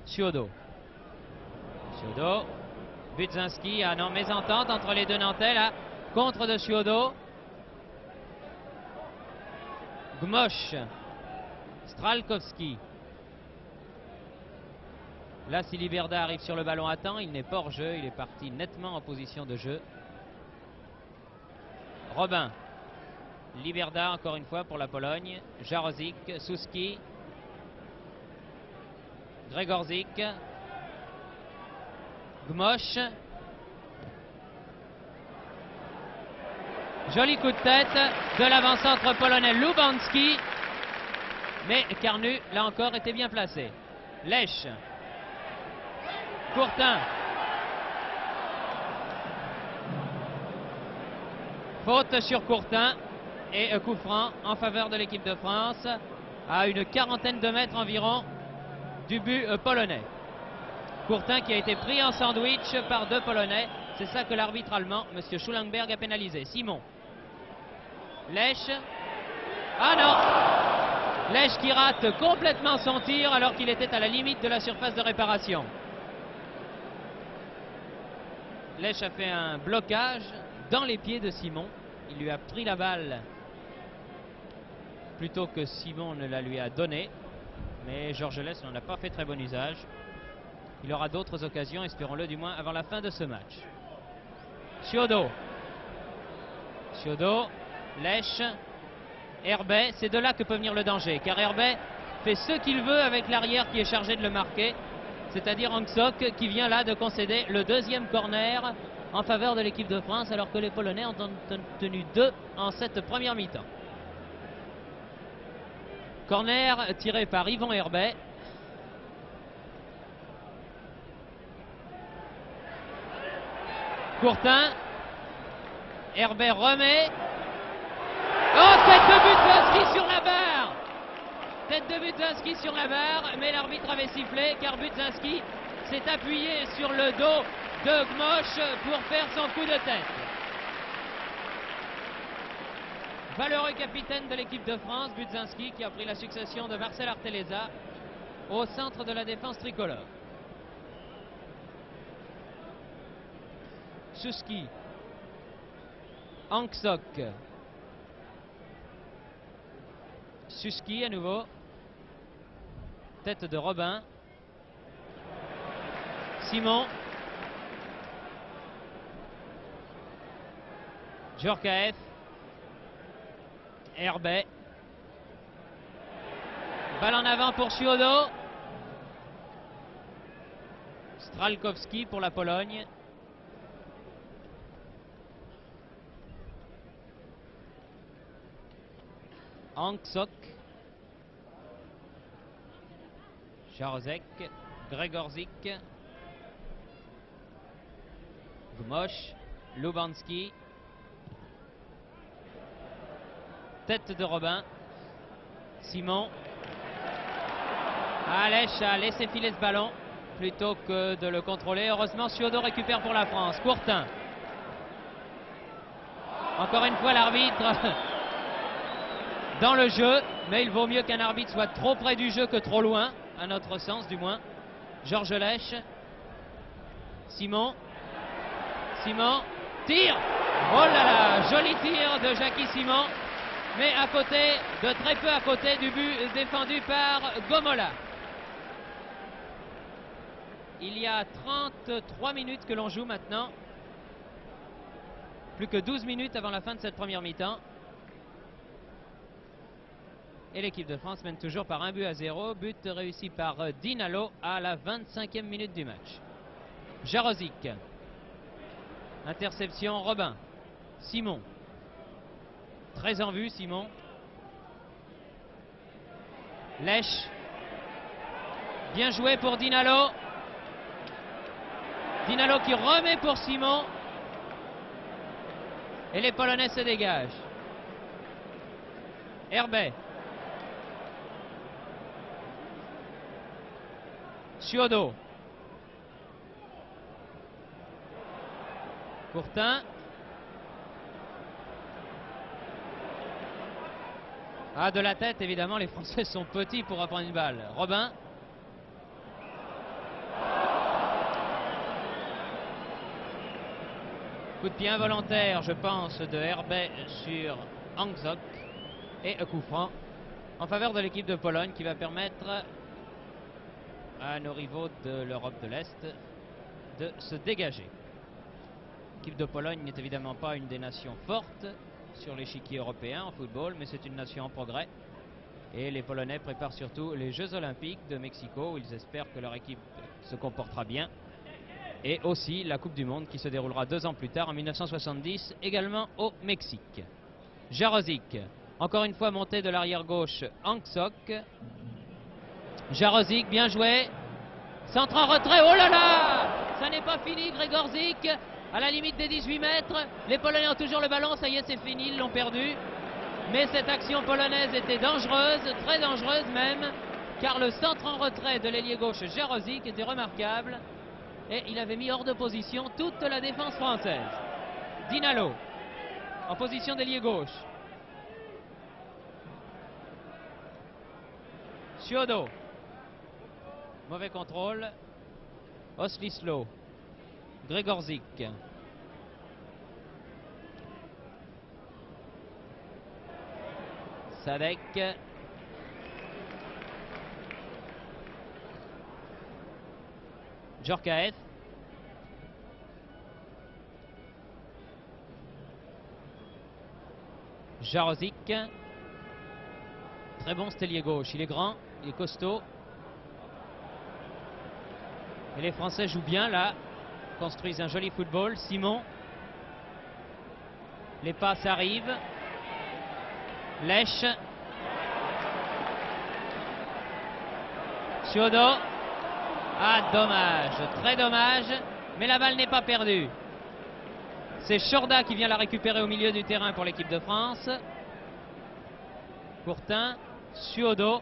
Speaker 1: Ciodo. Budzinski. Ah non, mésentente entre les deux Nantais là. Contre de Ciodo. Gmosh. Stralkowski. Là, si Liberda arrive sur le ballon à temps, il n'est pas hors jeu. Il est parti nettement en position de jeu. Robin. Liberda encore une fois pour la Pologne. Jarozik. Suski. Gregorzik. Gmosh. Joli coup de tête de l'avant-centre polonais Lubanski. Mais Carnu, là encore, était bien placé. Lech. Courtin. Faute sur Courtin et coup franc en faveur de l'équipe de France à une quarantaine de mètres environ du but polonais. Courtin qui a été pris en sandwich par deux Polonais. C'est ça que l'arbitre allemand, M. Schulenberg, a pénalisé. Simon. Lech. Ah non! Lech qui rate complètement son tir alors qu'il était à la limite de la surface de réparation. Lech a fait un blocage dans les pieds de Simon. Il lui a pris la balle plutôt que Simon ne la lui a donnée. Mais Georges Lech n'en a pas fait très bon usage. Il aura d'autres occasions, espérons-le du moins, avant la fin de ce match. Ciodo. Lech. Herbet. C'est de là que peut venir le danger. Car Herbet fait ce qu'il veut avec l'arrière qui est chargé de le marquer. C'est-à-dire Hangsok qui vient là de concéder le deuxième corner en faveur de l'équipe de France alors que les Polonais ont tenu 2 en cette première mi-temps. Corner tiré par Yvon Herbet. Courtin. Herbet remet. Oh, tête de Budzinski sur la barre. Tête de Budzinski sur la barre, mais l'arbitre avait sifflé car Budzinski s'est appuyé sur le dos de Gmosh pour faire son coup de tête. Valeureux capitaine de l'équipe de France, Budzinski, qui a pris la succession de Marcel Arteleza au centre de la défense tricolore. Suski. Hangsok. Suski à nouveau. Tête de Robin. Simon. Djorkaeff. Herbet. Balle en avant pour Ciodo. Stralkowski pour la Pologne. Hangsok. Jaroszek. Gregorzik. Gmosh. Lubanski. Tête de Robin. Simon. Lech a laissé filer ce ballon plutôt que de le contrôler. Heureusement, Ciodo récupère pour la France. Courtin. Encore une fois, l'arbitre dans le jeu, mais il vaut mieux qu'un arbitre soit trop près du jeu que trop loin, à notre sens du moins. Georges Lech. Simon. Tire. Oh là là, joli tir de Jackie Simon, mais à côté, de très peu à côté du but défendu par Gomola. Il y a 33 minutes que l'on joue maintenant. Plus que 12 minutes avant la fin de cette première mi-temps. Et l'équipe de France mène toujours par 1-0. But réussi par Dinalo à la 25e minute du match. Jaroszek. Interception Robin. Simon. Très en vue Simon. Lech. Bien joué pour Dinalo. Dinalo qui remet pour Simon. Et les Polonais se dégagent. Herbet. Ciodo. Courtin. Ah, de la tête, évidemment, les Français sont petits pour reprendre une balle. Robin. Coup de pied involontaire, je pense, de Herbet sur Hangzok. Et un coup franc en faveur de l'équipe de Pologne qui va permettre à nos rivaux de l'Europe de l'Est de se dégager. L'équipe de Pologne n'est évidemment pas une des nations fortes sur l'échiquier européen en football, mais c'est une nation en progrès. Et les Polonais préparent surtout les Jeux Olympiques de Mexico, où ils espèrent que leur équipe se comportera bien. Et aussi la Coupe du Monde qui se déroulera 2 ans plus tard, en 1970, également au Mexique. Jarozic, encore une fois monté de l'arrière gauche, Hangzok. Jarozic, bien joué. Centre en retrait, oh là là! Ça n'est pas fini, Grzegorzik. À la limite des 18 mètres, les Polonais ont toujours le ballon, ça y est, c'est fini, ils l'ont perdu. Mais cette action polonaise était dangereuse, très dangereuse même, car le centre en retrait de l'ailier gauche Jarozic était remarquable et il avait mis hors de position toute la défense française. Dinalo, en position d'ailier gauche. Ciodo, mauvais contrôle. Oslislo, Grzegorzik. Sadek. Djorkaeff. Jarozic. Très bon cet ailier gauche. Il est grand, il est costaud. Et les Français jouent bien là. Construisent un joli football. Simon. Les passes arrivent. Lèche. Ciodo. Ah, dommage, très dommage, mais la balle n'est pas perdue. C'est Chorda qui vient la récupérer au milieu du terrain pour l'équipe de France. Courtin, Ciodo.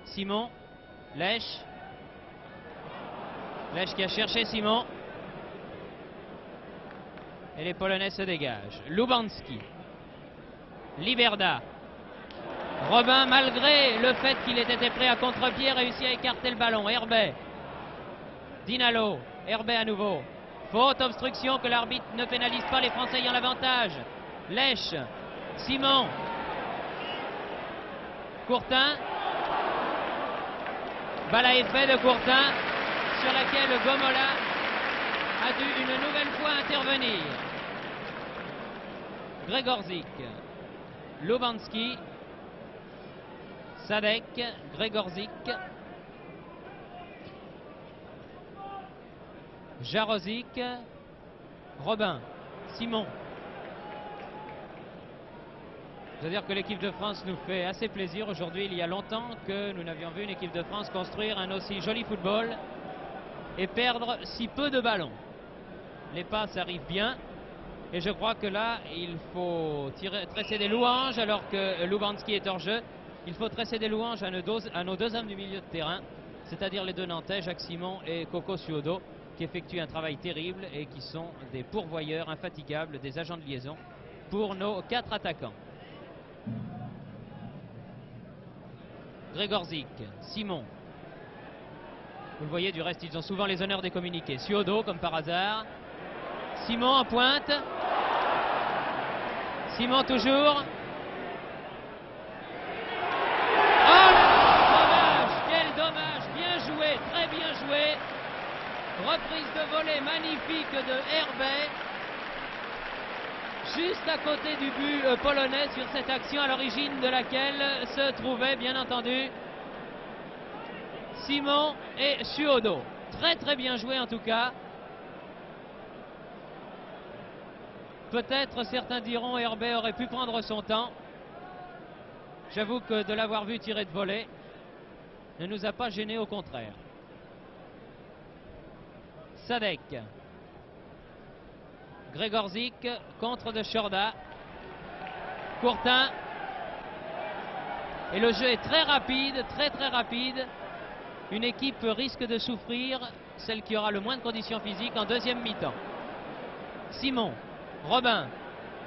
Speaker 1: Simon, Lèche. Lèche qui a cherché Simon. Et les Polonais se dégagent. Lubanski. Liberda. Robin, malgré le fait qu'il ait été prêt à contre-pied, réussit à écarter le ballon. Herbet. Dinalo. Herbet à nouveau. Faute, obstruction que l'arbitre ne pénalise pas, les Français ayant l'avantage. Lèche. Simon. Courtin. Balle à effet de Courtin sur laquelle Gomola a dû une nouvelle fois intervenir. Grzegorzik. Lubanski. Sadek, Grzegorzik. Jarozic. Robin. Simon. Je veux dire que l'équipe de France nous fait assez plaisir aujourd'hui. Il y a longtemps que nous n'avions vu une équipe de France construire un aussi joli football et perdre si peu de ballons. Les passes arrivent bien. Et je crois que là, il faut tresser des louanges alors que Lubanski est hors jeu. Il faut tresser des louanges à nos deux hommes du milieu de terrain, c'est-à-dire les deux Nantais, Jacques Simon et Coco Ciodo, qui effectuent un travail terrible et qui sont des pourvoyeurs infatigables, des agents de liaison pour nos 4 attaquants. Grzegorzik, Simon. Vous le voyez, du reste, ils ont souvent les honneurs des communiqués. Ciodo, comme par hasard. Simon en pointe. Simon toujours. Oh là, dommage, quel dommage, bien joué, très bien joué. Reprise de volée magnifique de Herbet. Juste à côté du but polonais sur cette action à l'origine de laquelle se trouvaient bien entendu Simon et Ciodo. Très très bien joué en tout cas. Peut-être certains diront Herbet aurait pu prendre son temps. J'avoue que de l'avoir vu tirer de volée ne nous a pas gênés, au contraire. Sadek. Grzegorzik contre de Chorda. Courtin. Et le jeu est très rapide, très très rapide. Une équipe risque de souffrir, celle qui aura le moins de conditions physiques en deuxième mi-temps. Simon. Robin,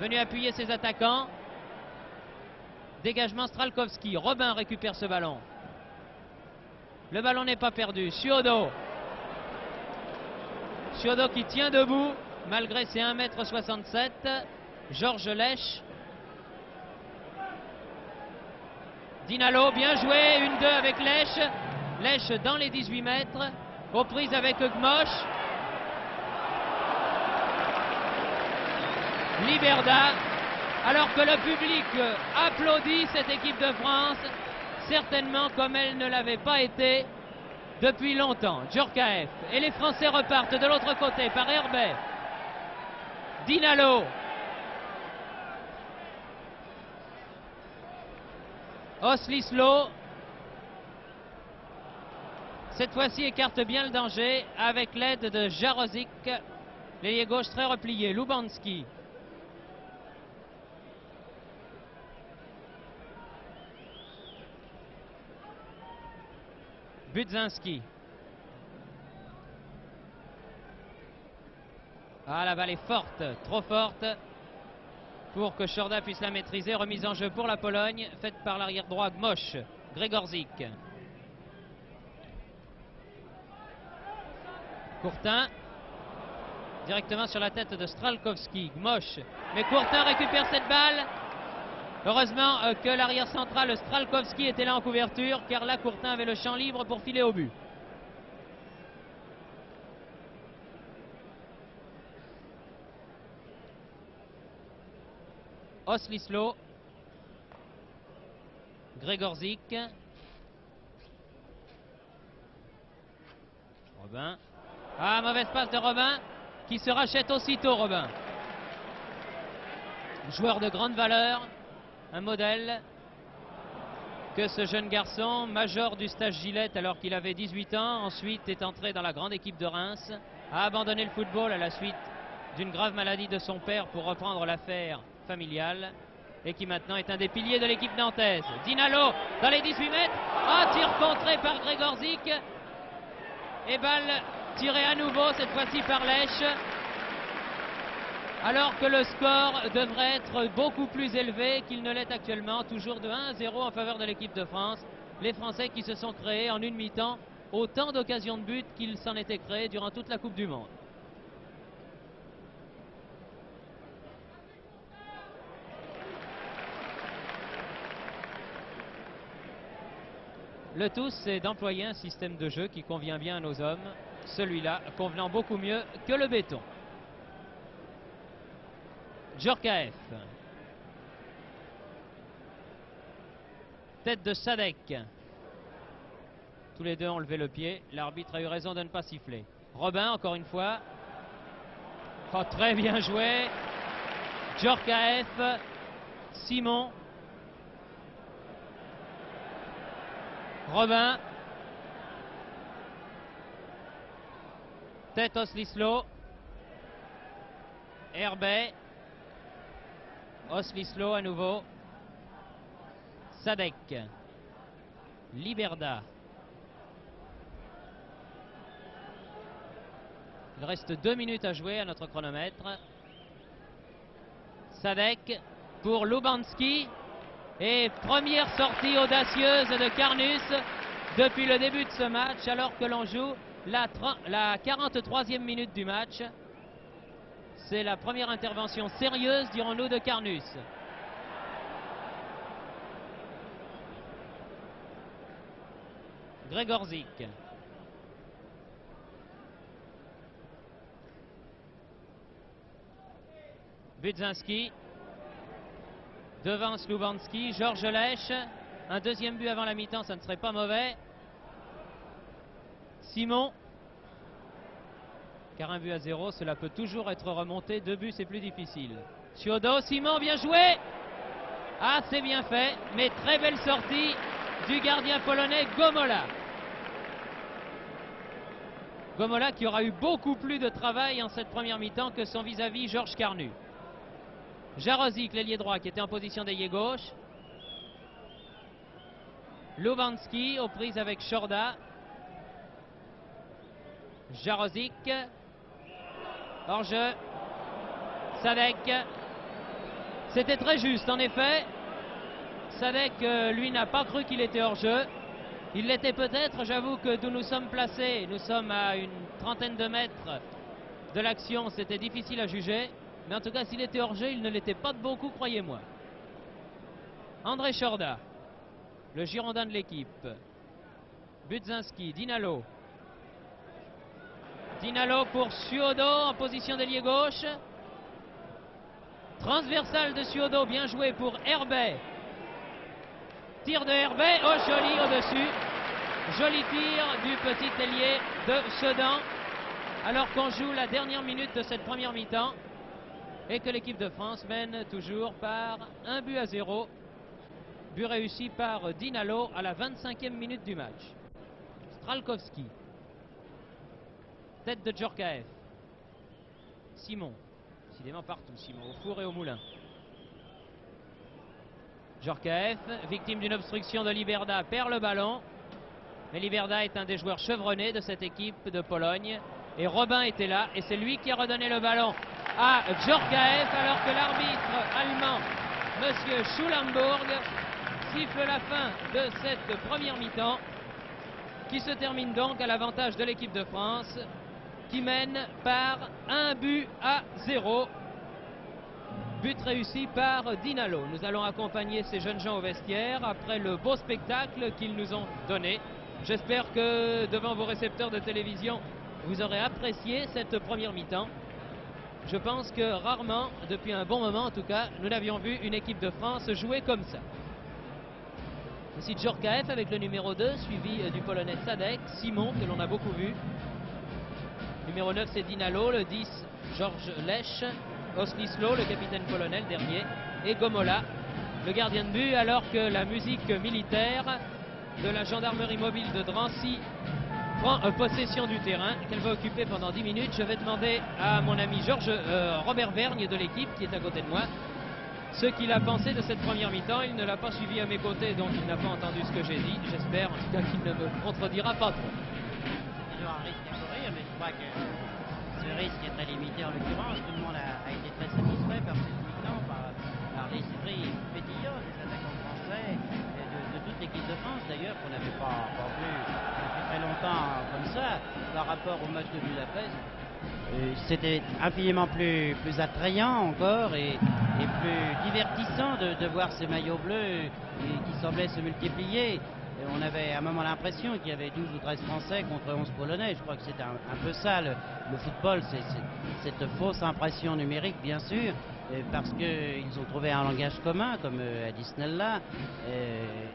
Speaker 1: venu appuyer ses attaquants. Dégagement Stralkowski. Robin récupère ce ballon. Le ballon n'est pas perdu. Ciodo. Ciodo qui tient debout malgré ses 1,67 m. Georges Lèche. Dinalo, bien joué. 1-2 avec Lèche. Lèche dans les 18 mètres. Aux prises avec Gmosh. Liberda. Alors que le public applaudit cette équipe de France, certainement comme elle ne l'avait pas été depuis longtemps. Djorkaeff. Et les Français repartent de l'autre côté par Herbet. Dinalo. Oslislo. Cette fois-ci écarte bien le danger avec l'aide de Jarozic. L'ailier gauche très replié. Lubanski. Budzinski. Ah, la balle est forte, trop forte pour que Shorda puisse la maîtriser. Remise en jeu pour la Pologne, faite par l'arrière droit Gmosh. Gregorzik. Courtin. Directement sur la tête de Stralkowski. Gmosh. Mais Courtin récupère cette balle. Heureusement que l'arrière central Stralkowski était là en couverture, car là Courtin avait le champ libre pour filer au but. Oslislo. Gregorzik. Robin. Ah, mauvaise passe de Robin, qui se rachète aussitôt. Robin, joueur de grande valeur, un modèle que ce jeune garçon, major du Stade Gillette alors qu'il avait 18 ans, ensuite est entré dans la grande équipe de Reims, a abandonné le football à la suite d'une grave maladie de son père pour reprendre l'affaire familiale, et qui maintenant est un des piliers de l'équipe nantaise. Dinalo dans les 18 mètres, tir contré par Gregorzik, et balle tirée à nouveau, cette fois-ci par Lèche, alors que le score devrait être beaucoup plus élevé qu'il ne l'est actuellement, toujours de 1-0 en faveur de l'équipe de France. Les Français qui se sont créés en une mi-temps autant d'occasions de but qu'ils s'en étaient créés durant toute la Coupe du Monde. Le tout, c'est d'employer un système de jeu qui convient bien à nos hommes, celui-là convenant beaucoup mieux que le béton. Djorkaeff. Tête de Sadek. Tous les deux ont levé le pied. L'arbitre a eu raison de ne pas siffler. Robin, encore une fois. Oh, très bien joué. Djorkaeff. Simon. Robin. Tête Oslislo. Herbet. Oslislo à nouveau. Sadek. Liberda. Il reste 2 minutes à jouer à notre chronomètre. Sadek pour Lubanski. Et première sortie audacieuse de Carnus depuis le début de ce match, alors que l'on joue la 43e minute du match. C'est la première intervention sérieuse, dirons-nous, de Carnus. Gregorzik. Budzinski. Devant Lubanski. Georges Lèche. Un deuxième but avant la mi-temps, ça ne serait pas mauvais. Simon. Car un but à 0, cela peut toujours être remonté. 2 buts, c'est plus difficile. Ciodo, Simon, bien joué. Ah, c'est bien fait. Mais très belle sortie du gardien polonais Gomola. Gomola qui aura eu beaucoup plus de travail en cette première mi-temps que son vis-à-vis Georges Carnu. Jarozic, l'ailier droit, qui était en position d'ailier gauche. Lubanski aux prises avec Shorda. Jarozic. Hors-jeu. Sadek. C'était très juste en effet. Sadek, lui, n'a pas cru qu'il était hors jeu. Il l'était peut-être, j'avoue que d'où nous sommes placés, nous sommes à une trentaine de mètres de l'action, c'était difficile à juger. Mais en tout cas, s'il était hors jeu, il ne l'était pas de beaucoup, croyez-moi. André Chorda, le Girondin de l'équipe. Budzinski, Dinalo. Dinalo pour Suodo en position d'ailier gauche. Transversal de Suodo, bien joué pour Herbet. Tir de Herbet, oh joli au-dessus. Joli tir du petit ailier de Sedan. Alors qu'on joue la dernière minute de cette première mi-temps. Et que l'équipe de France mène toujours par 1-0. But réussi par Dinalo à la 25e minute du match. Stralkowski. Tête de Djorkaeff. Simon. Décidément partout, Simon, au four et au moulin. Djorkaeff, victime d'une obstruction de Liberda, perd le ballon. Mais Liberda est un des joueurs chevronnés de cette équipe de Pologne. Et Robin était là, et c'est lui qui a redonné le ballon à Djorkaeff, alors que l'arbitre allemand, Monsieur Schulenburg, siffle la fin de cette première mi-temps, qui se termine donc à l'avantage de l'équipe de France, qui mène par 1-0. But réussi par Dinalo. Nous allons accompagner ces jeunes gens au vestiaire après le beau spectacle qu'ils nous ont donné. J'espère que devant vos récepteurs de télévision, vous aurez apprécié cette première mi-temps. Je pense que rarement, depuis un bon moment en tout cas, nous n'avions vu une équipe de France jouer comme ça. Ici Djorkaeff avec le numéro 2, suivi du Polonais Sadek, Simon que l'on a beaucoup vu. Numéro 9 c'est Dinalo, le 10 Georges Lech, Oslislo, le capitaine polonais, le dernier, et Gomola, le gardien de but, alors que la musique militaire de la gendarmerie mobile de Drancy prend possession du terrain, qu'elle va occuper pendant 10 minutes. Je vais demander à mon ami Robert Vergne de l'équipe, qui est à côté de moi, ce qu'il a pensé de cette première mi-temps. Il ne l'a pas suivi à mes côtés, donc il n'a pas entendu ce que j'ai dit. J'espère en tout cas qu'il ne me contredira pas trop.
Speaker 3: C'est toujours un risque à courir, mais je crois que ce risque est très limité en l'occurrence. Tout le monde a été très satisfait par cette mi-temps, par l'esprit pétillant des attaquants français et de toute l'équipe de France d'ailleurs, qu'on n'avait pas vu depuis très longtemps comme ça par rapport au match de Budapest. C'était infiniment plus attrayant encore et plus divertissant de voir ces maillots bleus qui semblaient se multiplier. Et on avait à un moment l'impression qu'il y avait 12 ou 13 Français contre 11 Polonais. Je crois que c'est un peu ça le football, c'est cette fausse impression numérique bien sûr, parce qu'ils ont trouvé un langage commun comme a dit Snella,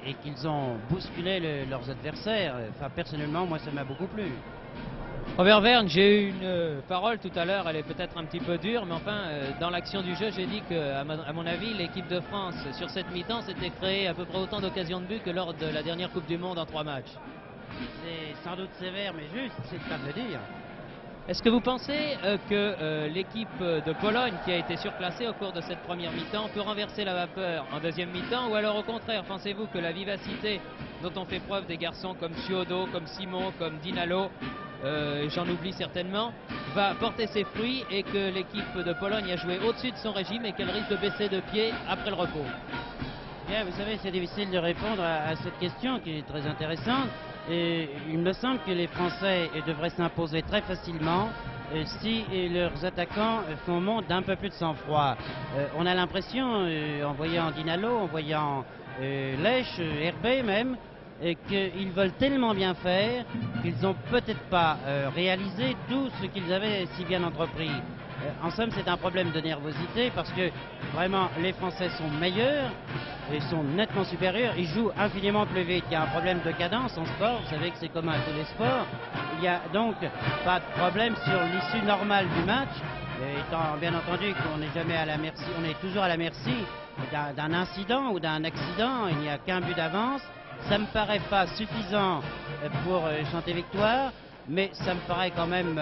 Speaker 3: et qu'ils ont bousculé leurs adversaires. Enfin personnellement moi ça m'a beaucoup plu.
Speaker 1: Robert Verne, j'ai eu une parole tout à l'heure, elle est peut-être un petit peu dure, mais enfin, dans l'action du jeu, j'ai dit que, à mon avis, l'équipe de France, sur cette mi-temps, s'était créé à peu près autant d'occasions de but que lors de la dernière Coupe du Monde en 3 matchs.
Speaker 3: C'est sans doute sévère, mais juste, c'est le cas de le dire.
Speaker 1: Est-ce que vous pensez que l'équipe de Pologne, qui a été surclassée au cours de cette première mi-temps, peut renverser la vapeur en deuxième mi-temps, ou alors au contraire, pensez-vous que la vivacité dont ont fait preuve des garçons comme Suodo, comme Simon, comme Dinalo, j'en oublie certainement, va porter ses fruits et que l'équipe de Pologne a joué au-dessus de son régime et qu'elle risque de baisser de pied après le repos?
Speaker 3: Bien, vous savez, c'est difficile de répondre à cette question qui est très intéressante. Et il me semble que les Français devraient s'imposer très facilement si leurs attaquants font montre d'un peu plus de sang-froid. On a l'impression, en voyant Dinalo, en voyant Lech, Herbet même, qu'ils veulent tellement bien faire qu'ils n'ont peut-être pas réalisé tout ce qu'ils avaient si bien entrepris. En somme, c'est un problème de nervosité parce que vraiment les Français sont meilleurs et sont nettement supérieurs. Ils jouent infiniment plus vite. Il y a un problème de cadence en sport, vous savez que c'est commun à tous les sports. Il n'y a donc pas de problème sur l'issue normale du match, étant bien entendu qu'on n'est jamais à la merci, on est toujours à la merci d'un incident ou d'un accident. Il n'y a qu'un but d'avance. Ça me paraît pas suffisant pour chanter victoire, mais ça me paraît quand même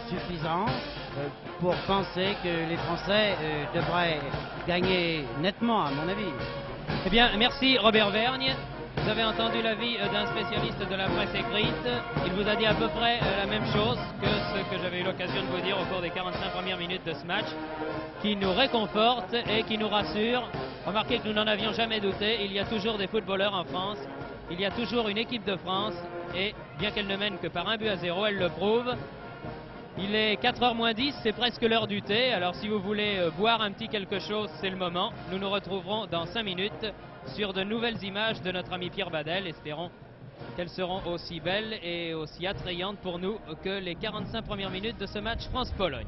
Speaker 3: suffisant pour penser que les Français devraient gagner nettement, à mon avis.
Speaker 1: Eh bien, merci Robert Vergne. Nous avez entendu l'avis d'un spécialiste de la presse écrite. Il vous a dit à peu près la même chose que ce que j'avais eu l'occasion de vous dire au cours des 45 premières minutes de ce match, qui nous réconforte et qui nous rassure. Remarquez que nous n'en avions jamais douté, il y a toujours des footballeurs en France, il y a toujours une équipe de France, et bien qu'elle ne mène que par 1-0, elle le prouve. Il est 4h moins 10, c'est presque l'heure du thé, alors si vous voulez boire un petit quelque chose, c'est le moment. Nous nous retrouverons dans 5 minutes sur de nouvelles images de notre ami Pierre Badel. Espérons qu'elles seront aussi belles et aussi attrayantes pour nous que les 45 premières minutes de ce match France-Pologne.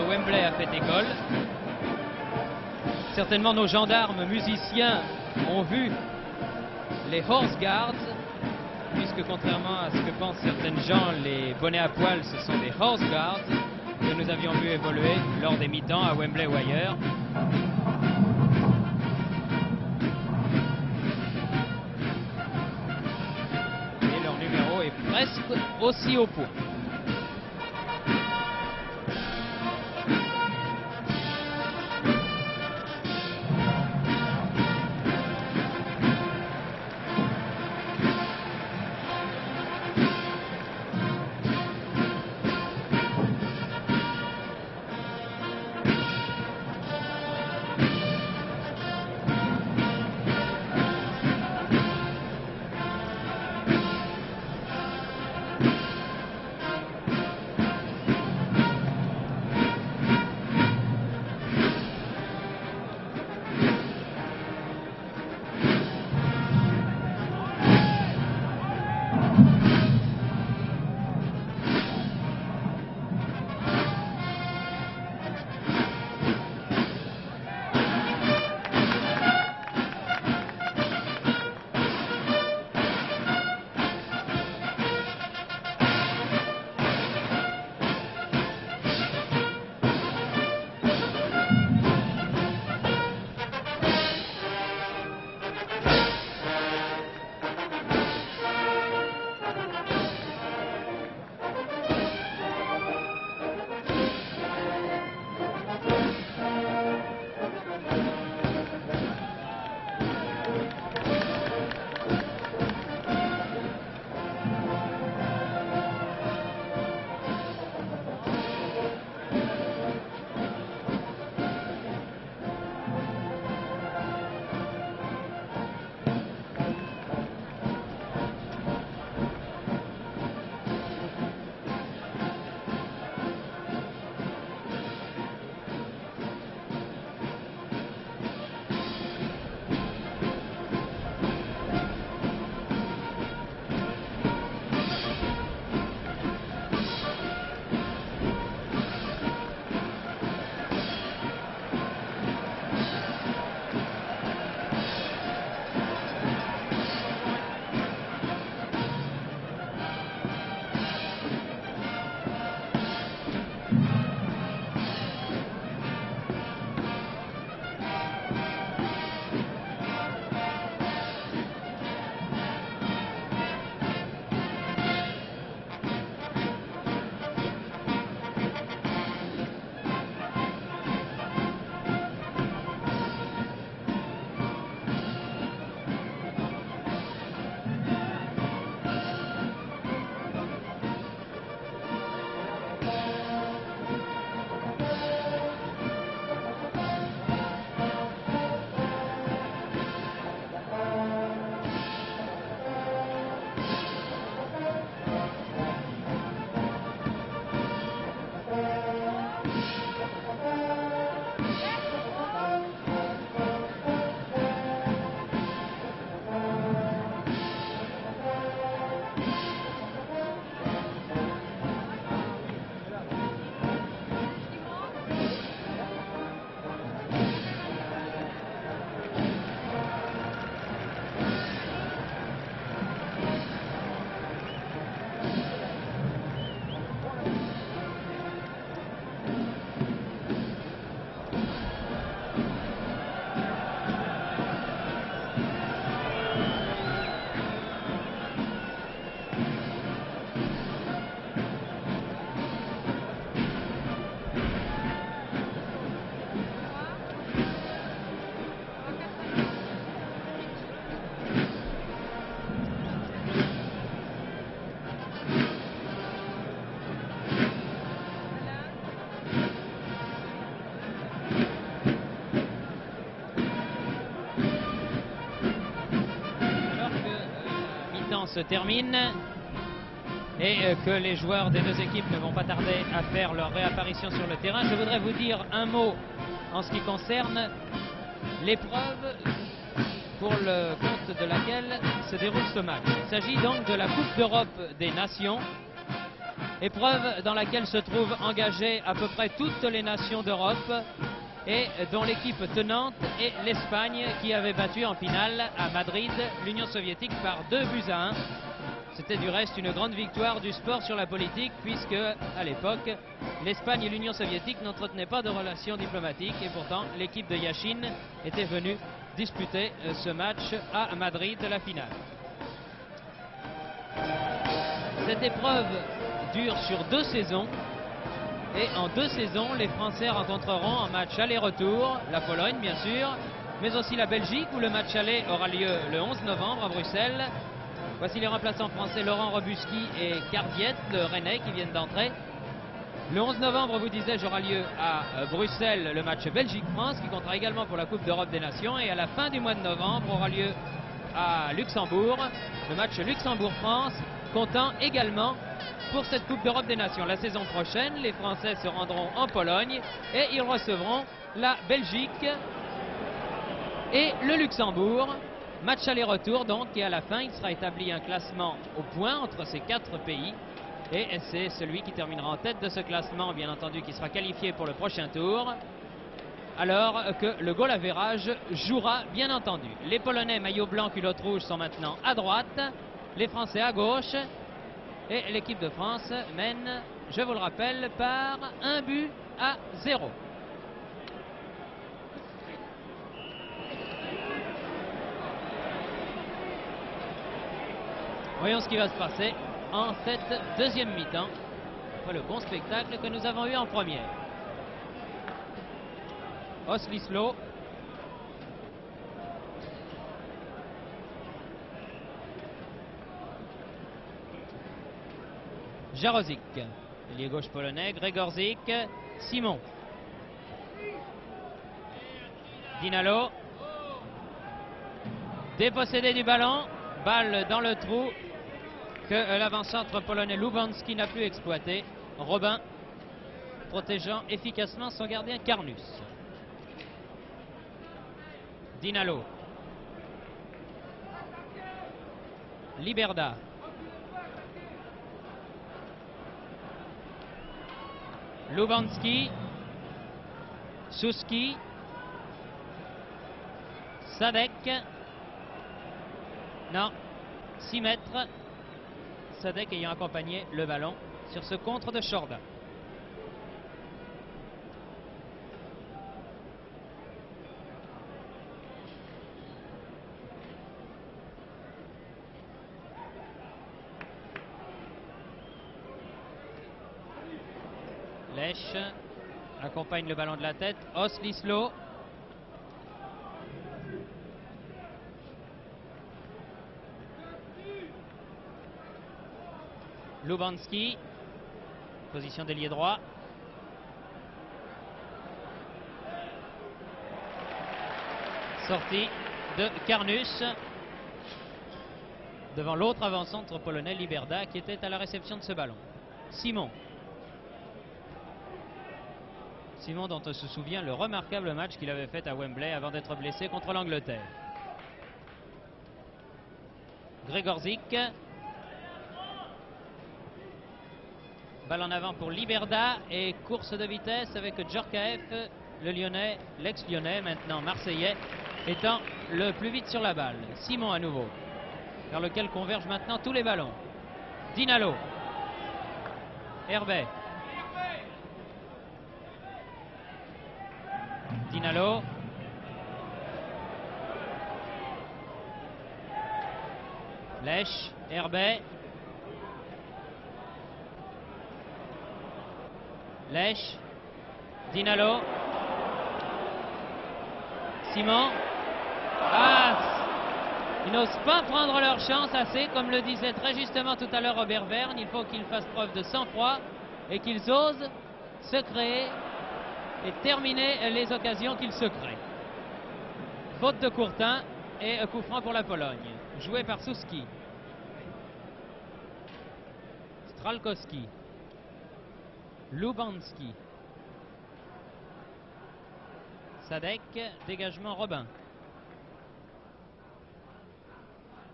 Speaker 1: Wembley a fait école. Certainement nos gendarmes musiciens ont vu les Horse Guards, puisque contrairement à ce que pensent certaines gens, les bonnets à poil ce sont des Horse Guards que nous avions vu évoluer lors des mi-temps à Wembley ou ailleurs. Et leur numéro est presque aussi au point. Se termine et que les joueurs des deux équipes ne vont pas tarder à faire leur réapparition sur le terrain. Je voudrais vous dire un mot en ce qui concerne l'épreuve pour le compte de laquelle se déroule ce match. Il s'agit donc de la Coupe d'Europe des Nations, épreuve dans laquelle se trouvent engagées à peu près toutes les nations d'Europe et dont l'équipe tenante est l'Espagne, qui avait battu en finale à Madrid l'Union soviétique par 2-1. C'était du reste une grande victoire du sport sur la politique, puisque à l'époque l'Espagne et l'Union soviétique n'entretenaient pas de relations diplomatiques, et pourtant l'équipe de Yachine était venue disputer ce match à Madrid, la finale. Cette épreuve dure sur 2 saisons. Et en 2 saisons, les Français rencontreront en match aller-retour la Pologne, bien sûr, mais aussi la Belgique, où le match aller aura lieu le 11 novembre à Bruxelles. Voici les remplaçants français Laurent Robuski et Cardiette, le Rennais, qui viennent d'entrer. Le 11 novembre, vous disais-je, aura lieu à Bruxelles le match Belgique-France, qui comptera également pour la Coupe d'Europe des Nations. Et à la fin du mois de novembre aura lieu à Luxembourg le match Luxembourg-France, comptant également pour cette Coupe d'Europe des Nations. La saison prochaine, les Français se rendront en Pologne et ils recevront la Belgique et le Luxembourg. Match aller-retour donc, et à la fin, il sera établi un classement au point entre ces 4 pays. Et c'est celui qui terminera en tête de ce classement, bien entendu, qui sera qualifié pour le prochain tour. Alors que le goal average jouera, bien entendu. Les Polonais, maillot blanc, culotte rouge, sont maintenant à droite. Les Français à gauche. Et l'équipe de France mène, je vous le rappelle, par 1-0. Voyons ce qui va se passer en cette deuxième mi-temps, après le bon spectacle que nous avons eu en première. Oslislo. Jarozic, ailier gauche polonais, Gregorzik, Simon, Dinalo, dépossédé du ballon, balle dans le trou que l'avant-centre polonais Lubanski n'a pu exploiter. Robin protégeant efficacement son gardien Karnus. Dinalo, Liberda, Lubanski, Suski, Sadek, non, 6 mètres, Sadek ayant accompagné le ballon sur ce contre de Chorda. Lech accompagne le ballon de la tête. Oslislo. Lubanski. Position d'ailier droit. Sortie de Karnus. Devant l'autre avant-centre polonais, Liberda, qui était à la réception de ce ballon. Simon. Simon, dont on se souvient le remarquable match qu'il avait fait à Wembley avant d'être blessé contre l'Angleterre. Gregorzik. Balle en avant pour Liberda et course de vitesse avec Djorkaeff, le Lyonnais, l'ex-Lyonnais, maintenant Marseillais, étant le plus vite sur la balle. Simon à nouveau, vers lequel convergent maintenant tous les ballons. Dinalo. Herbet. Dinalo. Lèche, Herbet. Lèche. Dinalo. Simon. Ah, ils n'osent pas prendre leur chance assez, comme le disait très justement tout à l'heure Robert Verne. Il faut qu'ils fassent preuve de sang-froid et qu'ils osent se créer et terminer les occasions qu'ils se créent. Faute de Courtin et coup franc pour la Pologne. Joué par Suski. Stralkowski. Lubanski. Sadek, dégagement Robin.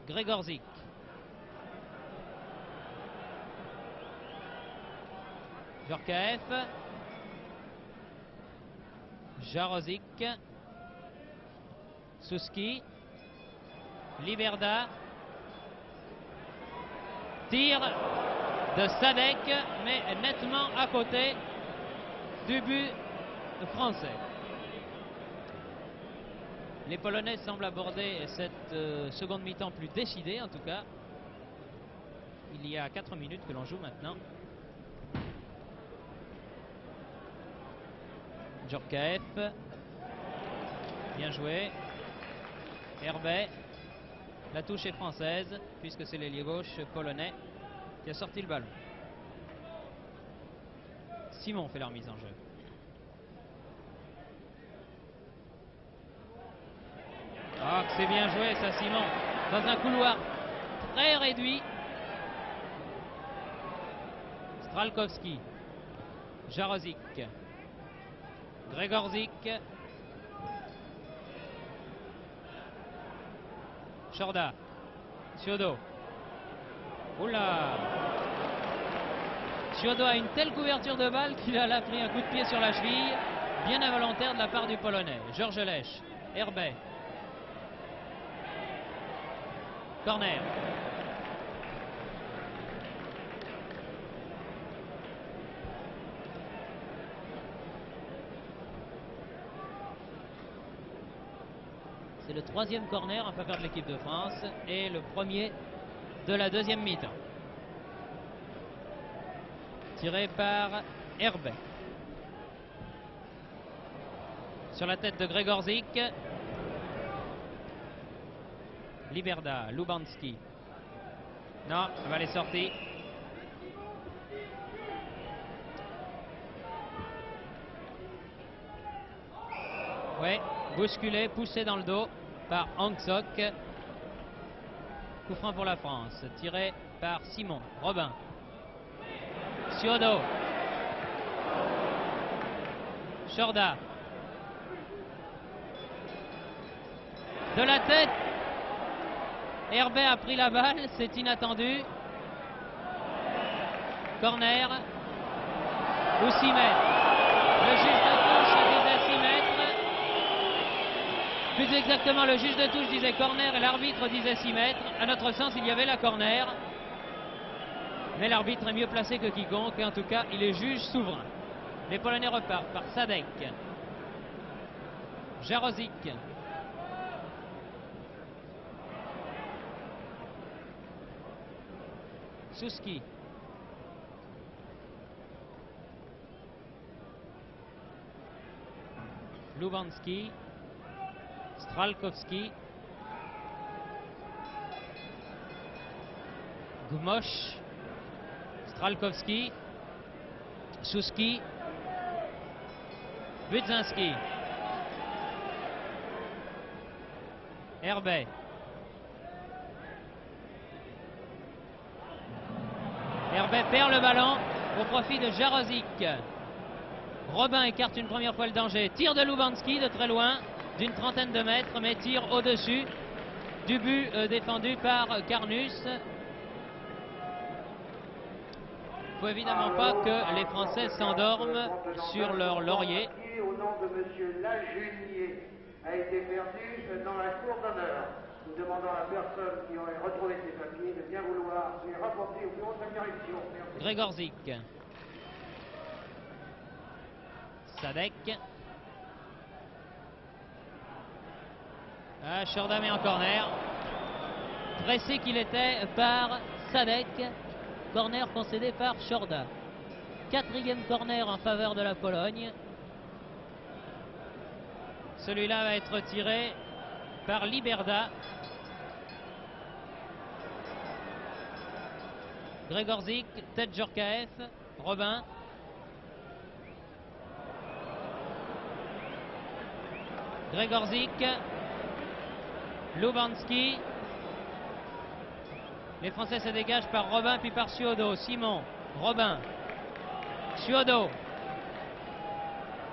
Speaker 1: Gregorzik. Djorkaeff. Jarozik. Suski. Liberda. Tir de Sadek, mais nettement à côté du but français. Les Polonais semblent aborder cette seconde mi-temps plus décidée, en tout cas. Il y a 4 minutes que l'on joue maintenant. Djorkaeff. Bien joué. Herbet. La touche est française, puisque c'est l'ailier gauche polonais qui a sorti le ballon. Simon fait la remise en jeu. Ah, c'est bien joué ça, Simon. Dans un couloir très réduit. Stralkowski. Jarozik. Gregorzik. Chorda. Ciodo. Oula. Ciodo a une telle couverture de balle qu'il a pris un coup de pied sur la cheville. Bien involontaire de la part du Polonais. Georges Lèche. Herbet. Corner. C'est le 3e corner en faveur de l'équipe de France et le premier de la deuxième mi-temps. Tiré par Herbet. Sur la tête de Gregorzik. Liberda, Lubanski. Non, la balle est sortie. Ouais, bousculé, poussé dans le dos par Hangsok. Coup franc pour la France, tiré par Simon. Robin. Ciodo. Chorda. De la tête. Herbet a pris la balle, c'est inattendu. Corner. Ou 6 mètres. Le juge de touche disait 6 mètres. Plus exactement, le juge de touche disait corner et l'arbitre disait 6 mètres. À notre sens, il y avait la corner. Mais l'arbitre est mieux placé que quiconque. Et en tout cas, il est juge souverain. Les Polonais repartent par Sadek. Jarozik. Suski. Lubanski. Stralkowski. Gmosh. Stralkowski. Suski. Budzinski. Herbet. Herbet perd le ballon au profit de Jarozik. Robin écarte une première fois le danger. Tir de Lubanski de très loin, d'une trentaine de mètres, mais tire au-dessus du but défendu par Carnus. Il ne faut évidemment pas que les Français s'endorment sur leur laurier.
Speaker 2: Au nom de M. Lajunier a été perdu dans la cour d'honneur. Nous demandons à la personne qui aurait retrouvé ses papiers de bien vouloir les rapporter au bureau de la direction. Merci.
Speaker 1: Gregorzik. Sadek. Chorda met en corner. Pressé qu'il était par Sadek. Corner concédé par Chorda. 4e corner en faveur de la Pologne. Celui-là va être tiré par Liberda. Gregorzik, tête Djorkaeff, Robin. Gregorzik, Lubanski. Les Français se dégagent par Robin puis par Suodo. Simon, Robin, Suodo,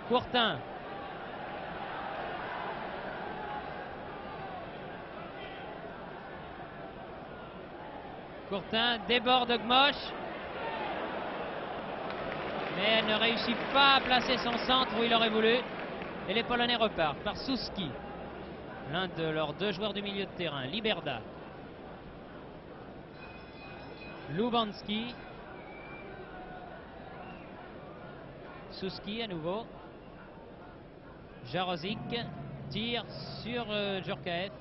Speaker 1: Courtin. Courtin déborde Gmosh. Mais elle ne réussit pas à placer son centre où il aurait voulu. Et les Polonais repartent par Suski. L'un de leurs 2 joueurs du milieu de terrain. Liberda. Lubanski. Suski à nouveau. Jarozik tire sur Djorkaeff.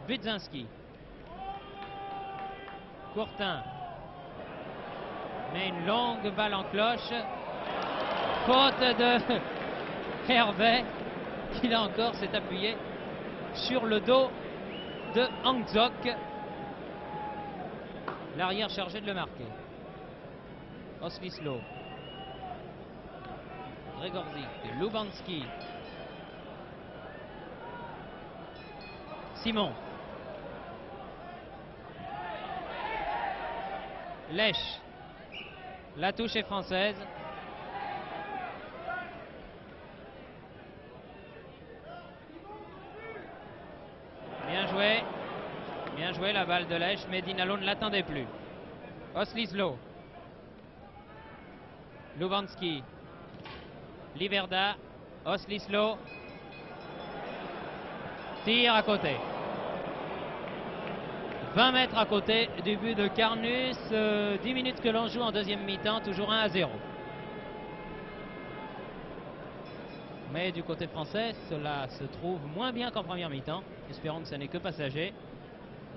Speaker 1: Budzinski. Courtin met une longue balle en cloche. Faute de Hervé qui là encore s'est appuyé sur le dos de Hangzok. L'arrière chargé de le marquer. Oslislo. Gregorzik. Lubanski. Simon. Lèche. La touche est française. Bien joué. Bien joué la balle de Lèche, mais Dinalo ne l'attendait plus. Oslislo. Lubanski. Liberda. Oslislo. Tire à côté. 20 mètres à côté du but de Carnus. 10 minutes que l'on joue en deuxième mi-temps, toujours 1-0. Mais du côté français, cela se trouve moins bien qu'en première mi-temps. Espérons que ce n'est que passager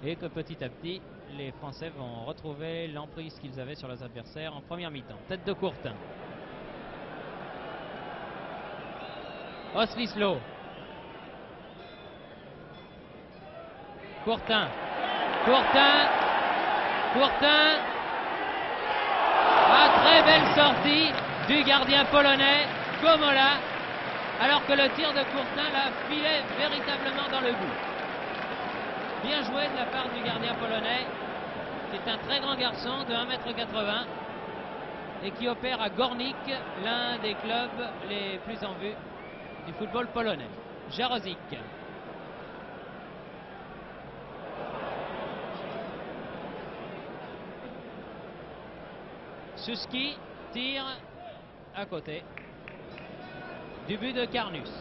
Speaker 1: et que petit à petit, les Français vont retrouver l'emprise qu'ils avaient sur leurs adversaires en première mi-temps. Tête de Courtin. Oslislo. Courtin. Courtin. Très belle sortie du gardien polonais, Gomola, alors que le tir de Courtin la filait véritablement dans le but. Bien joué de la part du gardien polonais, qui est un très grand garçon de 1,80 m et qui opère à Gornik, l'un des clubs les plus en vue du football polonais. Jarozik. Suski tire à côté du but de Carnus.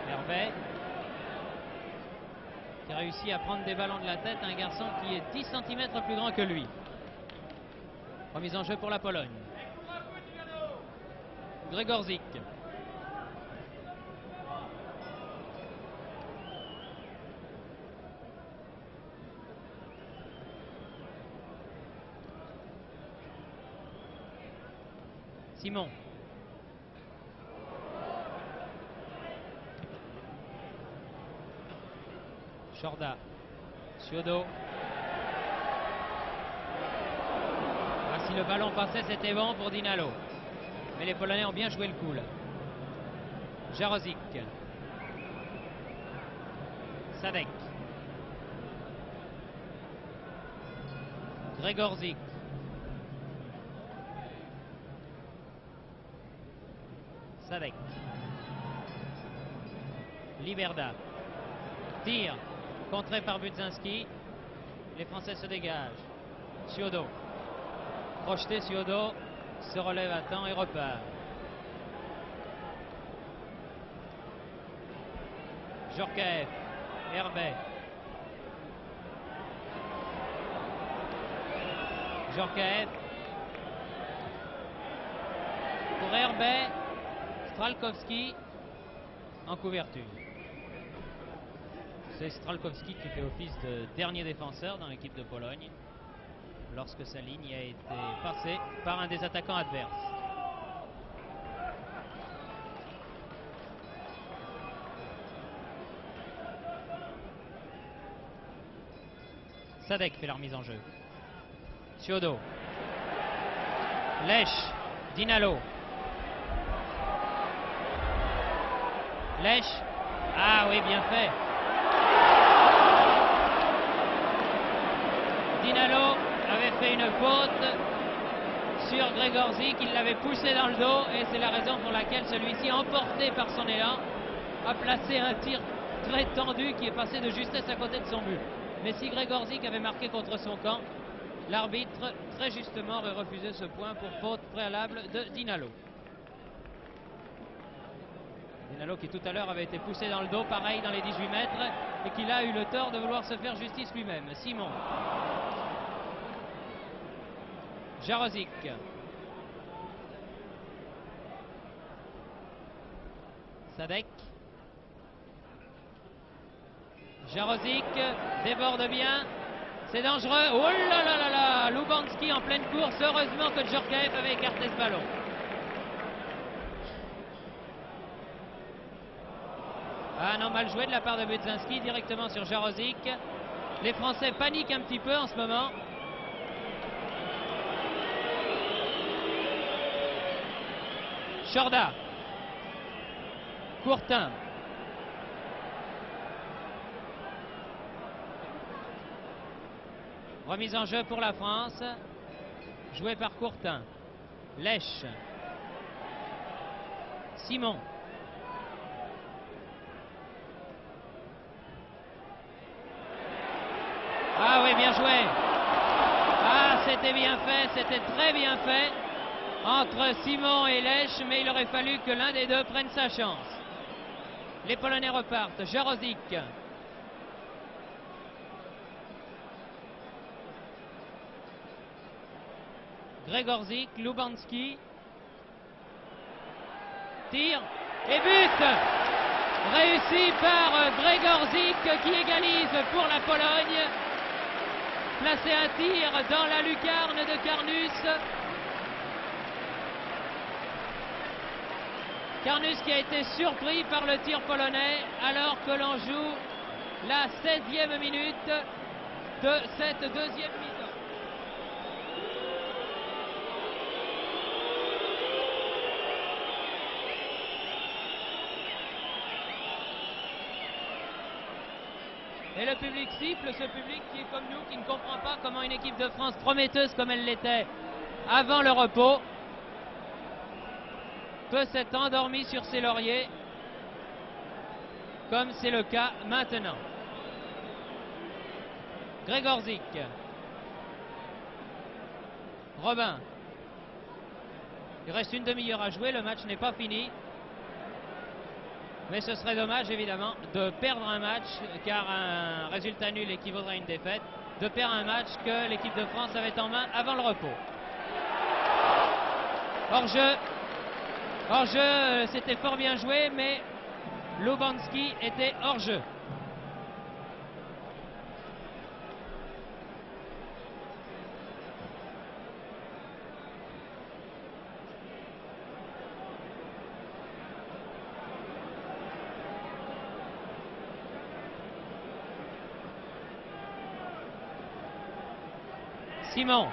Speaker 1: Hervé qui réussit à prendre des ballons de la tête, un garçon qui est 10 cm plus grand que lui. Remise en jeu pour la Pologne. Gregorzik. Simon. Chorda. Suodo. Si le ballon passait, c'était bon pour Dinalo. Mais les Polonais ont bien joué le coup là. Jarozik. Sadek. Gregorzik. Sadek. Liberda. Tire. Contré par Budzinski. Les Français se dégagent. Suodo. Projeté Suodo. Se relève à temps et repart. Djorkaeff, Herbet. Djorkaeff. Pour Herbet, Stralkowski en couverture. C'est Stralkowski qui fait office de dernier défenseur dans l'équipe de Pologne lorsque sa ligne a été passée par un des attaquants adverses. Sadek fait la remise en jeu. Ciodo. Lech. Dinalo. Lech. Ah oui, bien fait. Dinalo avait fait une faute sur Gregorzik, il l'avait poussé dans le dos et c'est la raison pour laquelle celui-ci, emporté par son élan, a placé un tir très tendu qui est passé de justesse à côté de son but. Mais si Gregorzik avait marqué contre son camp, l'arbitre très justement aurait refusé ce point pour faute préalable de Dinalo. Dinalo qui tout à l'heure avait été poussé dans le dos, pareil dans les 18 mètres, et qui a eu le tort de vouloir se faire justice lui-même. Simon. Jarozic. Sadek. Jarozic déborde bien. C'est dangereux. Oh là là là là. Lubanski en pleine course. Heureusement que Djorkaeff avait écarté ce ballon. Ah non, mal joué de la part de Budzinski directement sur Jarozic. Les Français paniquent un petit peu en ce moment. Chorda. Courtin. Remise en jeu pour la France. Joué par Courtin. Lech. Simon. Ah oui, bien joué. Ah, c'était bien fait, c'était très bien fait entre Simon et Lech, mais il aurait fallu que l'un des deux prenne sa chance. Les Polonais repartent. Jarozic. Gregorzik, Lubanski. Tir et but réussi par Gregorzik qui égalise pour la Pologne. Placé un tir dans la lucarne de Carnus. Carnus qui a été surpris par le tir polonais alors que l'on joue la 16e minute de cette deuxième mi-temps. Et le public siffle, ce public qui est comme nous, qui ne comprend pas comment une équipe de France prometteuse comme elle l'était avant le repos peut s'être endormie sur ses lauriers, comme c'est le cas maintenant. Gregorzik. Robin. Il reste une demi-heure à jouer, le match n'est pas fini. Mais ce serait dommage évidemment de perdre un match, car un résultat nul équivaudrait à une défaite, de perdre un match que l'équipe de France avait en main avant le repos. Hors-jeu. Hors-jeu, c'était fort bien joué, mais Lubanski était hors-jeu. Simon.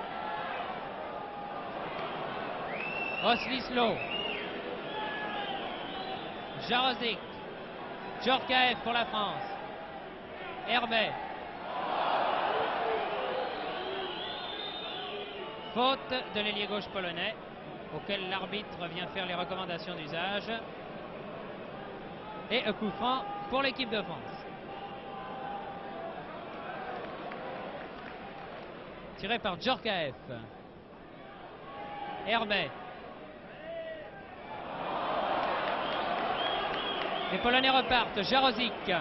Speaker 1: Oslislo. Jarozic. Djorkaeff pour la France. Herbet. Faute de l'ailier gauche polonais, auquel l'arbitre vient faire les recommandations d'usage. Et un coup franc pour l'équipe de France. Tiré par Djorkaeff. Herbet. Les Polonais repartent. Jarozik.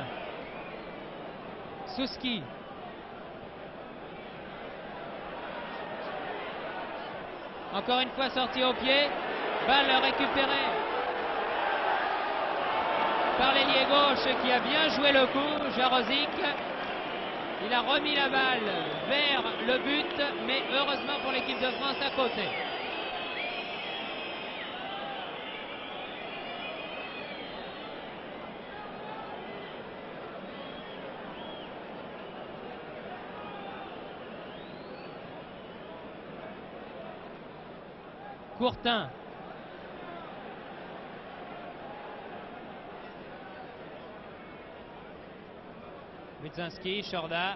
Speaker 1: Suski. Encore une fois sorti au pied. Balle récupérée par l'ailier gauche qui a bien joué le coup. Jarozik. Il a remis la balle vers le but, mais heureusement pour l'équipe de France à côté. Courtin. Budzinski, Chorda.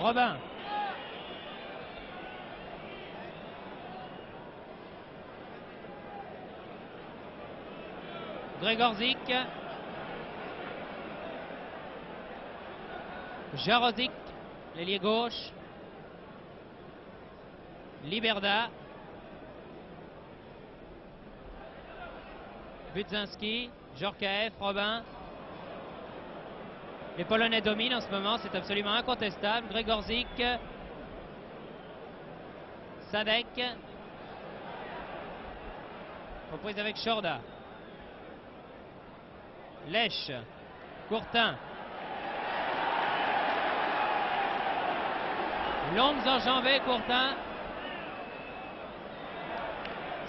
Speaker 1: Robin. Gregorzik. Jarozik, l'ailier gauche. Liberda. Budzinski, Djorkaeff, Robin. Les Polonais dominent en ce moment, c'est absolument incontestable. Gregorzik. Sadek. Reprise avec Chorda. Lèche. Courtin. Longues enjambées, Courtin.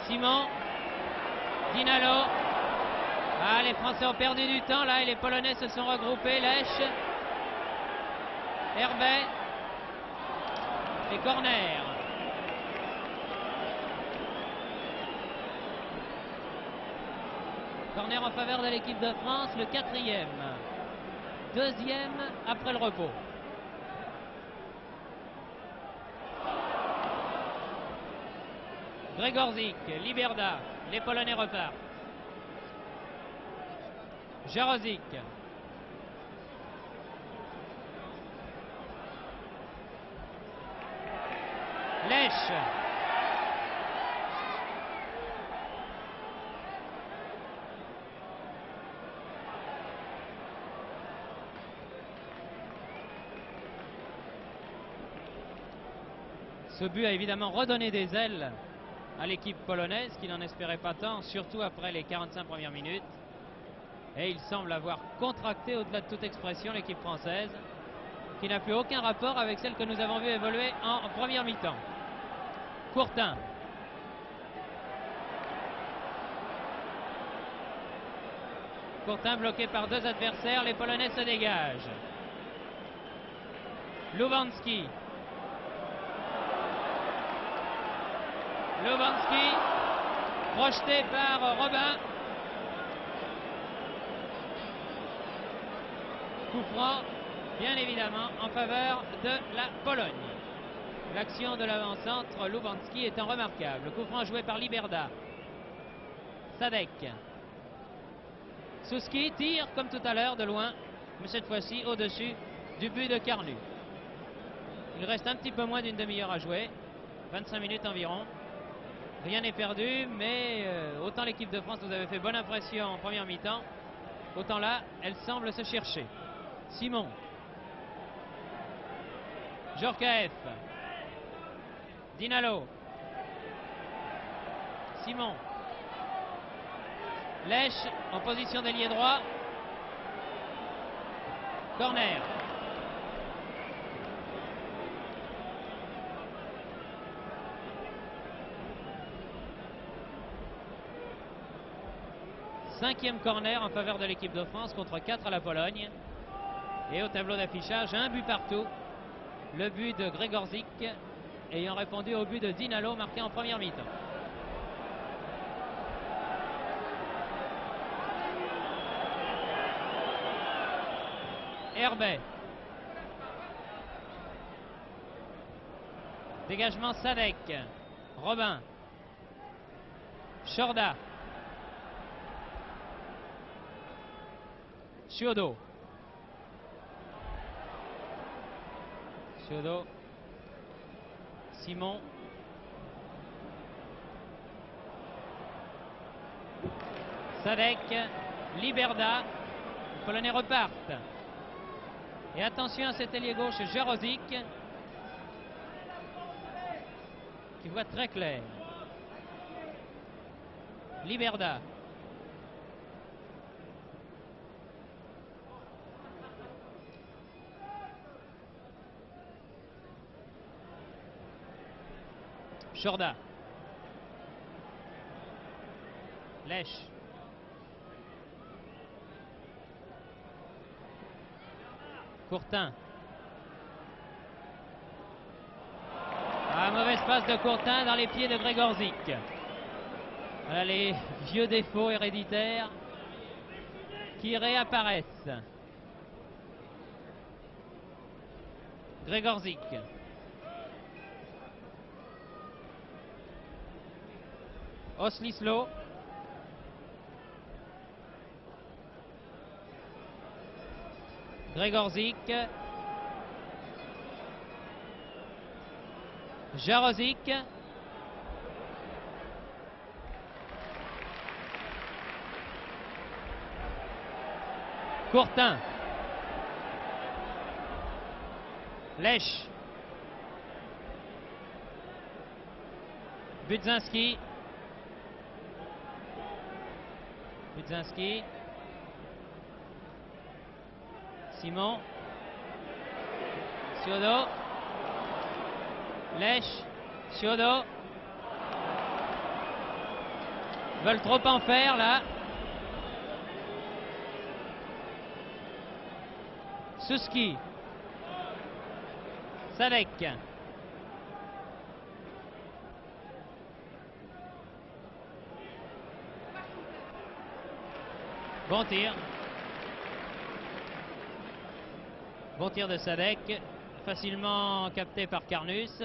Speaker 1: Simon. Dinalo. Ah, les Français ont perdu du temps là et les Polonais se sont regroupés. Lèche. Herbet. Et corner. Corner en faveur de l'équipe de France, le 4e. 2e après le repos. Gregorzik, Liberda, les Polonais repartent. Jarozik. Lèche. Ce but a évidemment redonné des ailes à l'équipe polonaise qui n'en espérait pas tant, surtout après les 45 premières minutes. Et il semble avoir contracté au-delà de toute expression l'équipe française, qui n'a plus aucun rapport avec celle que nous avons vu évoluer en première mi-temps. Courtin. Courtin bloqué par deux adversaires, les Polonais se dégagent. Lubanski. Lubanski, projeté par Robin. Coup franc, bien évidemment, en faveur de la Pologne. L'action de l'avant-centre Lubanski étant remarquable. Coup franc joué par Liberda. Sadek. Suski tire comme tout à l'heure de loin, mais cette fois-ci au-dessus du but de Carnu. Il reste un petit peu moins d'une demi-heure à jouer, 25 minutes environ. Rien n'est perdu, mais autant l'équipe de France nous avait fait bonne impression en première mi-temps, autant là, elle semble se chercher. Simon. Djorkaeff. Dinalo. Simon. Lèche en position d'ailier droit. Corner. Cinquième corner en faveur de l'équipe de France contre 4 à la Pologne. Et au tableau d'affichage, un but partout. Le but de Gregorzik ayant répondu au but de Dinalo marqué en première mi-temps. Herbet. Dégagement Sadek. Robin. Chorda. Ciodo. Ciodo. Simon. Sadek, Liberda. Les Polonais repartent. Et attention à cet ailier gauche Jarozic qui voit très clair. Liberda. Chorda. Lèche. Courtin. Mauvaise passe de Courtin dans les pieds de Gregorzik. Voilà les vieux défauts héréditaires qui réapparaissent. Gregorzik. Oslislo. Gregorzik. Jarozic. Courtin. Lèche. Budzinski. Budzinski. Simon. Ciodo. Lèche. Ciodo. Veulent trop en faire là. Suski. Sadek. Bon tir. Bon tir de Sadek. Facilement capté par Carnus.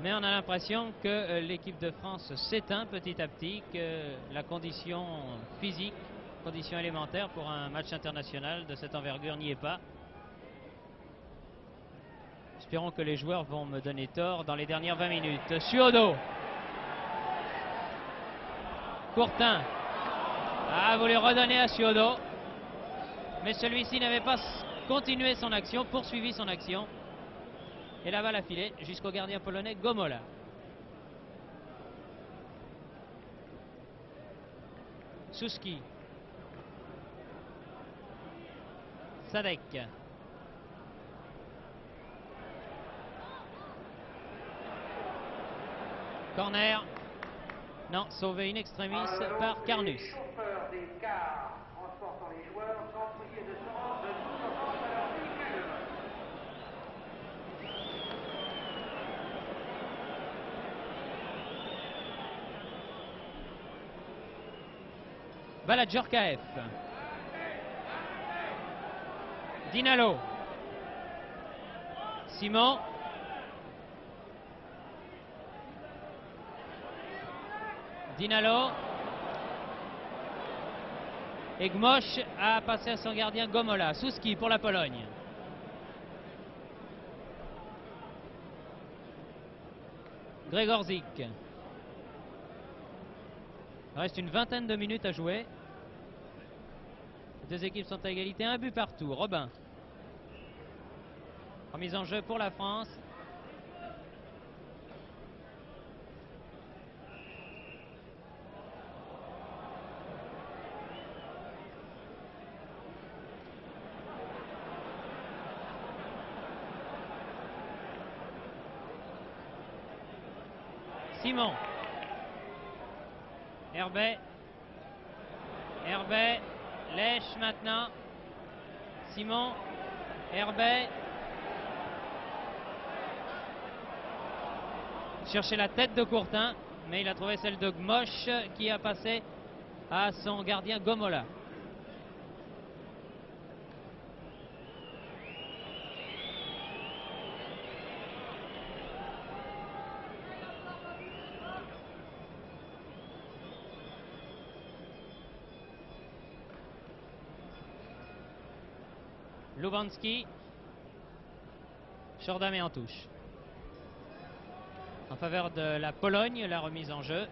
Speaker 1: Mais on a l'impression que l'équipe de France s'éteint petit à petit, que la condition physique, condition élémentaire pour un match international de cette envergure n'y est pas. Espérons que les joueurs vont me donner tort dans les dernières 20 minutes. Ciodo. Courtin a voulu redonner à Ciodo. Mais celui-ci n'avait pas continué son action, poursuivi son action. Et la balle a filé jusqu'au gardien polonais Gomola. Suski. Sadek. Corner. Non, sauvé in extremis par Carnus.
Speaker 2: Les chauffeurs des cars transportant les joueurs sont priés de se rendre de toute urgence à leur véhicule.
Speaker 1: Balle à Djorkaeff. Dinalo. Simon. Dinalo. Et Gmosh a passé à son gardien Gomola. Suski pour la Pologne. Gregorzik. Il reste une vingtaine de minutes à jouer. Les deux équipes sont à égalité, un but partout. Robin. Remise en jeu pour la France. Simon. Herbet. Herbet. Lèche maintenant. Simon. Herbet. Chercher la tête de Courtin, mais il a trouvé celle de Gmosh qui a passé à son gardien Gomola. Lubanski. Chorda met en touche. En faveur de la Pologne, la remise en jeu.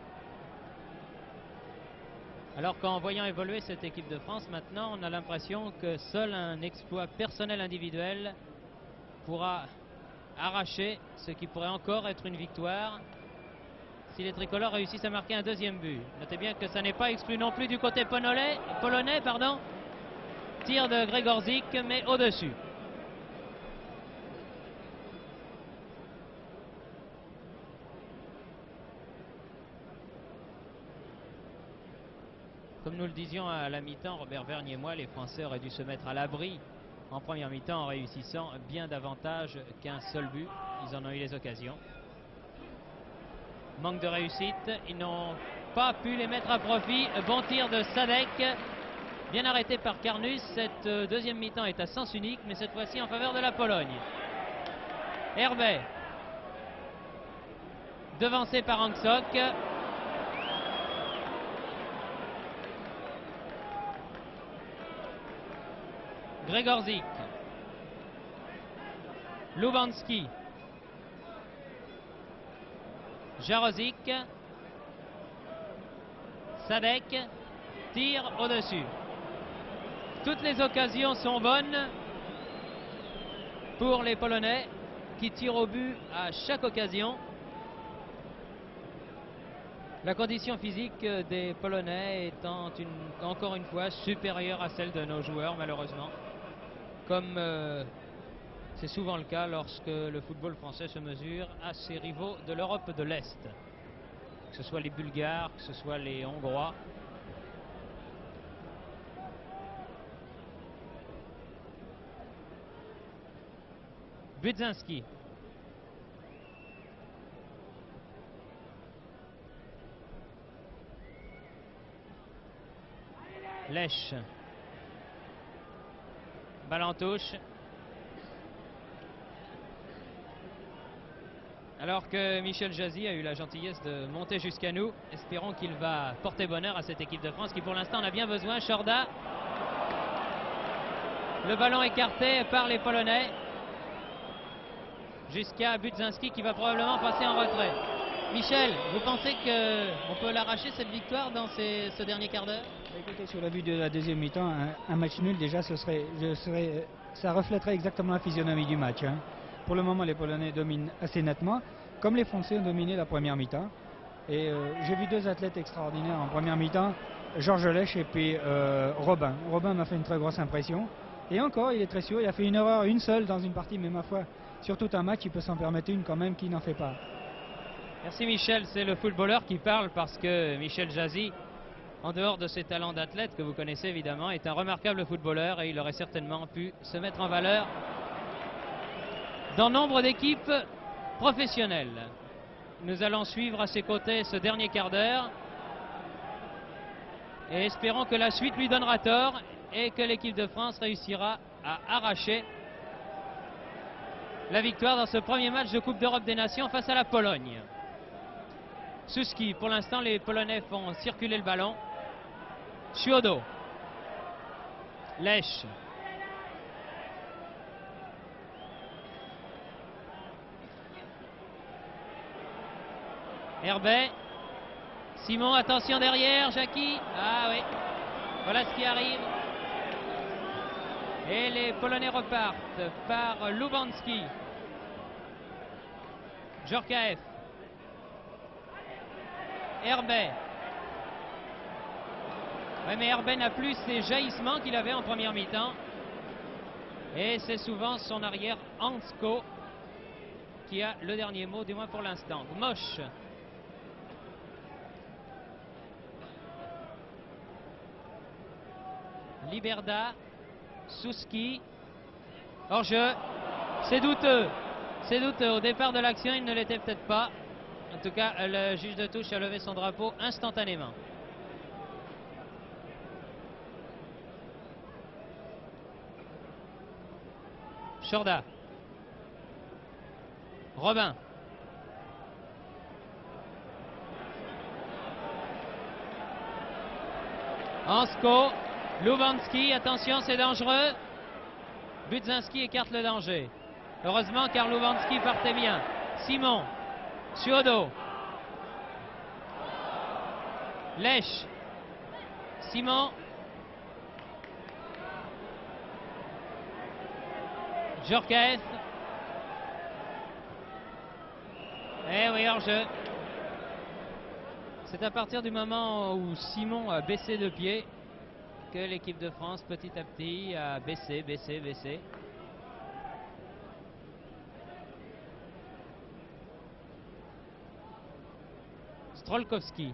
Speaker 1: Alors qu'en voyant évoluer cette équipe de France, maintenant on a l'impression que seul un exploit personnel individuel pourra arracher ce qui pourrait encore être une victoire si les tricolores réussissent à marquer un deuxième but. Notez bien que ça n'est pas exclu non plus du côté polonais. Tir de Grzegorzik, mais au-dessus. Comme nous le disions à la mi-temps, Robert Vergne et moi, les Français auraient dû se mettre à l'abri en première mi-temps en réussissant bien davantage qu'un seul but. Ils en ont eu les occasions. Manque de réussite, ils n'ont pas pu les mettre à profit. Bon tir de Sadek, bien arrêté par Carnus. Cette deuxième mi-temps est à sens unique, mais cette fois-ci en faveur de la Pologne. Herbet, devancé par Hangsok. Grzegorzik, Lubanski, Jarozik, Sadek, tire au-dessus. Toutes les occasions sont bonnes pour les Polonais qui tirent au but à chaque occasion. La condition physique des Polonais étant encore une fois supérieure à celle de nos joueurs, malheureusement. Comme c'est souvent le cas lorsque le football français se mesure à ses rivaux de l'Europe de l'Est. Que ce soit les Bulgares, que ce soit les Hongrois. Budzinski. Lèche. Balle en touche. Alors que Michel Jazzy a eu la gentillesse de monter jusqu'à nous, espérons qu'il va porter bonheur à cette équipe de France qui pour l'instant en a bien besoin. Chorda. Le ballon écarté par les Polonais. Jusqu'à Budzinski qui va probablement passer en retrait. Michel, vous pensez qu'on peut l'arracher cette victoire dans ce dernier quart d'heure?
Speaker 4: Écoutez, sur la vue de la deuxième mi-temps, un match nul déjà, ça reflèterait exactement la physionomie du match. Hein. Pour le moment, les Polonais dominent assez nettement, comme les Français ont dominé la première mi-temps. Et j'ai vu deux athlètes extraordinaires en première mi-temps, Georges Lèche et puis Robin. Robin m'a fait une très grosse impression. Et encore, il est très sûr, il a fait une erreur, une seule dans une partie, mais ma foi, sur tout un match, il peut s'en permettre une quand même qui n'en fait pas.
Speaker 1: Merci Michel, c'est le footballeur qui parle parce que Michel Jazzy, en dehors de ses talents d'athlète que vous connaissez évidemment, est un remarquable footballeur et il aurait certainement pu se mettre en valeur dans nombre d'équipes professionnelles. Nous allons suivre à ses côtés ce dernier quart d'heure et espérons que la suite lui donnera tort et que l'équipe de France réussira à arracher la victoire dans ce premier match de Coupe d'Europe des Nations face à la Pologne. Suski, pour l'instant les Polonais font circuler le ballon. Chiodo. Lèche. Herbet. Simon, attention derrière, Jackie. Ah oui, voilà ce qui arrive. Et les Polonais repartent par Lubanski. Djorkaeff. Herbet. Ouais, mais Herbet n'a plus ces jaillissements qu'il avait en première mi-temps. Et c'est souvent son arrière Hansko qui a le dernier mot, du moins pour l'instant. Moche. Liberda. Suski. Hors-jeu. C'est douteux. C'est douteux. Au départ de l'action, il ne l'était peut-être pas. En tout cas, le juge de touche a levé son drapeau instantanément. Chorda. Robin. Hansko. Lubanski, attention, c'est dangereux. Budzinski écarte le danger. Heureusement car Lubanski partait bien. Simon. Chiodo. Lèche. Simon. Djorkaeff. Eh oui, hors-jeu. C'est à partir du moment où Simon a baissé de pied que l'équipe de France, petit à petit, a baissé. Strolkowski.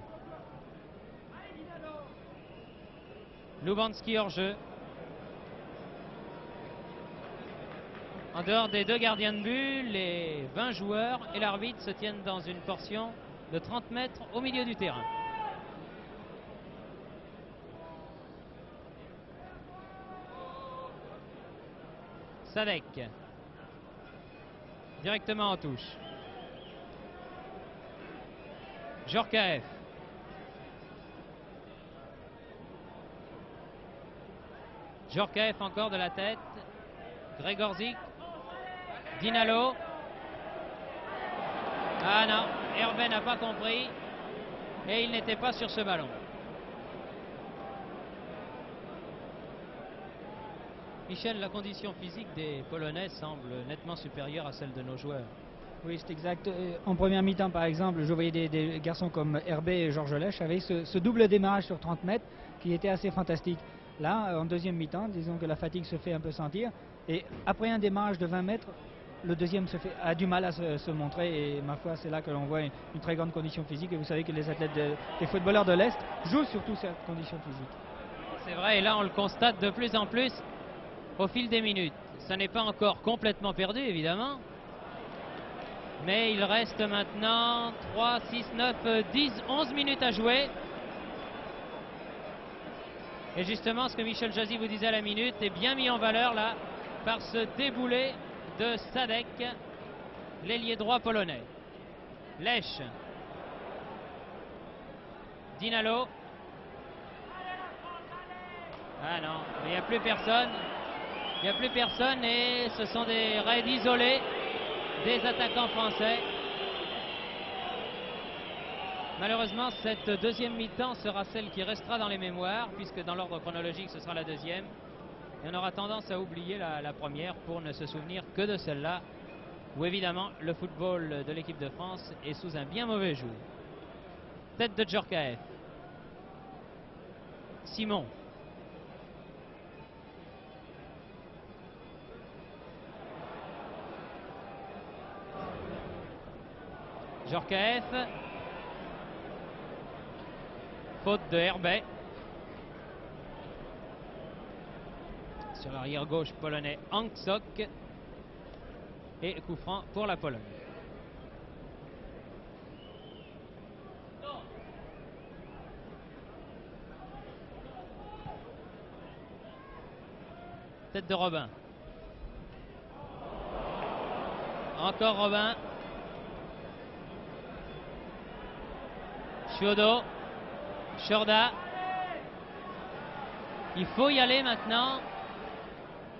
Speaker 1: Lubanski hors-jeu. En dehors des deux gardiens de but, les 20 joueurs et l'arbitre se tiennent dans une portion de 30 mètres au milieu du terrain. Sadek. Directement en touche. Djorkaeff. Djorkaeff encore de la tête. Gregorzik. Dinalo. Ah non, Hervé n'a pas compris et il n'était pas sur ce ballon. Michel, la condition physique des Polonais semble nettement supérieure à celle de nos joueurs.
Speaker 4: Oui, c'est exact. En première mi-temps, par exemple, je voyais des garçons comme Hervé et Georges Lèche avec ce double démarrage sur 30 mètres qui était assez fantastique. Là, en deuxième mi-temps, disons que la fatigue se fait un peu sentir. Et après un démarrage de 20 mètres, le deuxième a du mal à se montrer. Et ma foi, c'est là que l'on voit une très grande condition physique. Et vous savez que les athlètes des footballeurs de l'Est jouent surtout cette condition physique.
Speaker 1: C'est vrai, et là on le constate de plus en plus au fil des minutes. Ça n'est pas encore complètement perdu, évidemment. Mais il reste maintenant 3, 6, 9, 10, 11 minutes à jouer. Et justement, ce que Michel Jazzy vous disait à la minute est bien mis en valeur là par ce déboulé de Sadek, l'ailier droit polonais. Lèche. Dinalo. Ah non, il n'y a plus personne. Il n'y a plus personne et ce sont des raids isolés des attaquants français. Malheureusement, cette deuxième mi-temps sera celle qui restera dans les mémoires, puisque dans l'ordre chronologique, ce sera la deuxième. Et on aura tendance à oublier la première pour ne se souvenir que de celle-là, où évidemment le football de l'équipe de France est sous un bien mauvais jour. Tête de Djorkaeff. Simon. Djorkaeff. Faute de Hervé. Sur l'arrière gauche polonais Hanksok. Et coup franc pour la Pologne. Tête de Robin. Encore Robin. Chiodo. Chorda. Il faut y aller maintenant.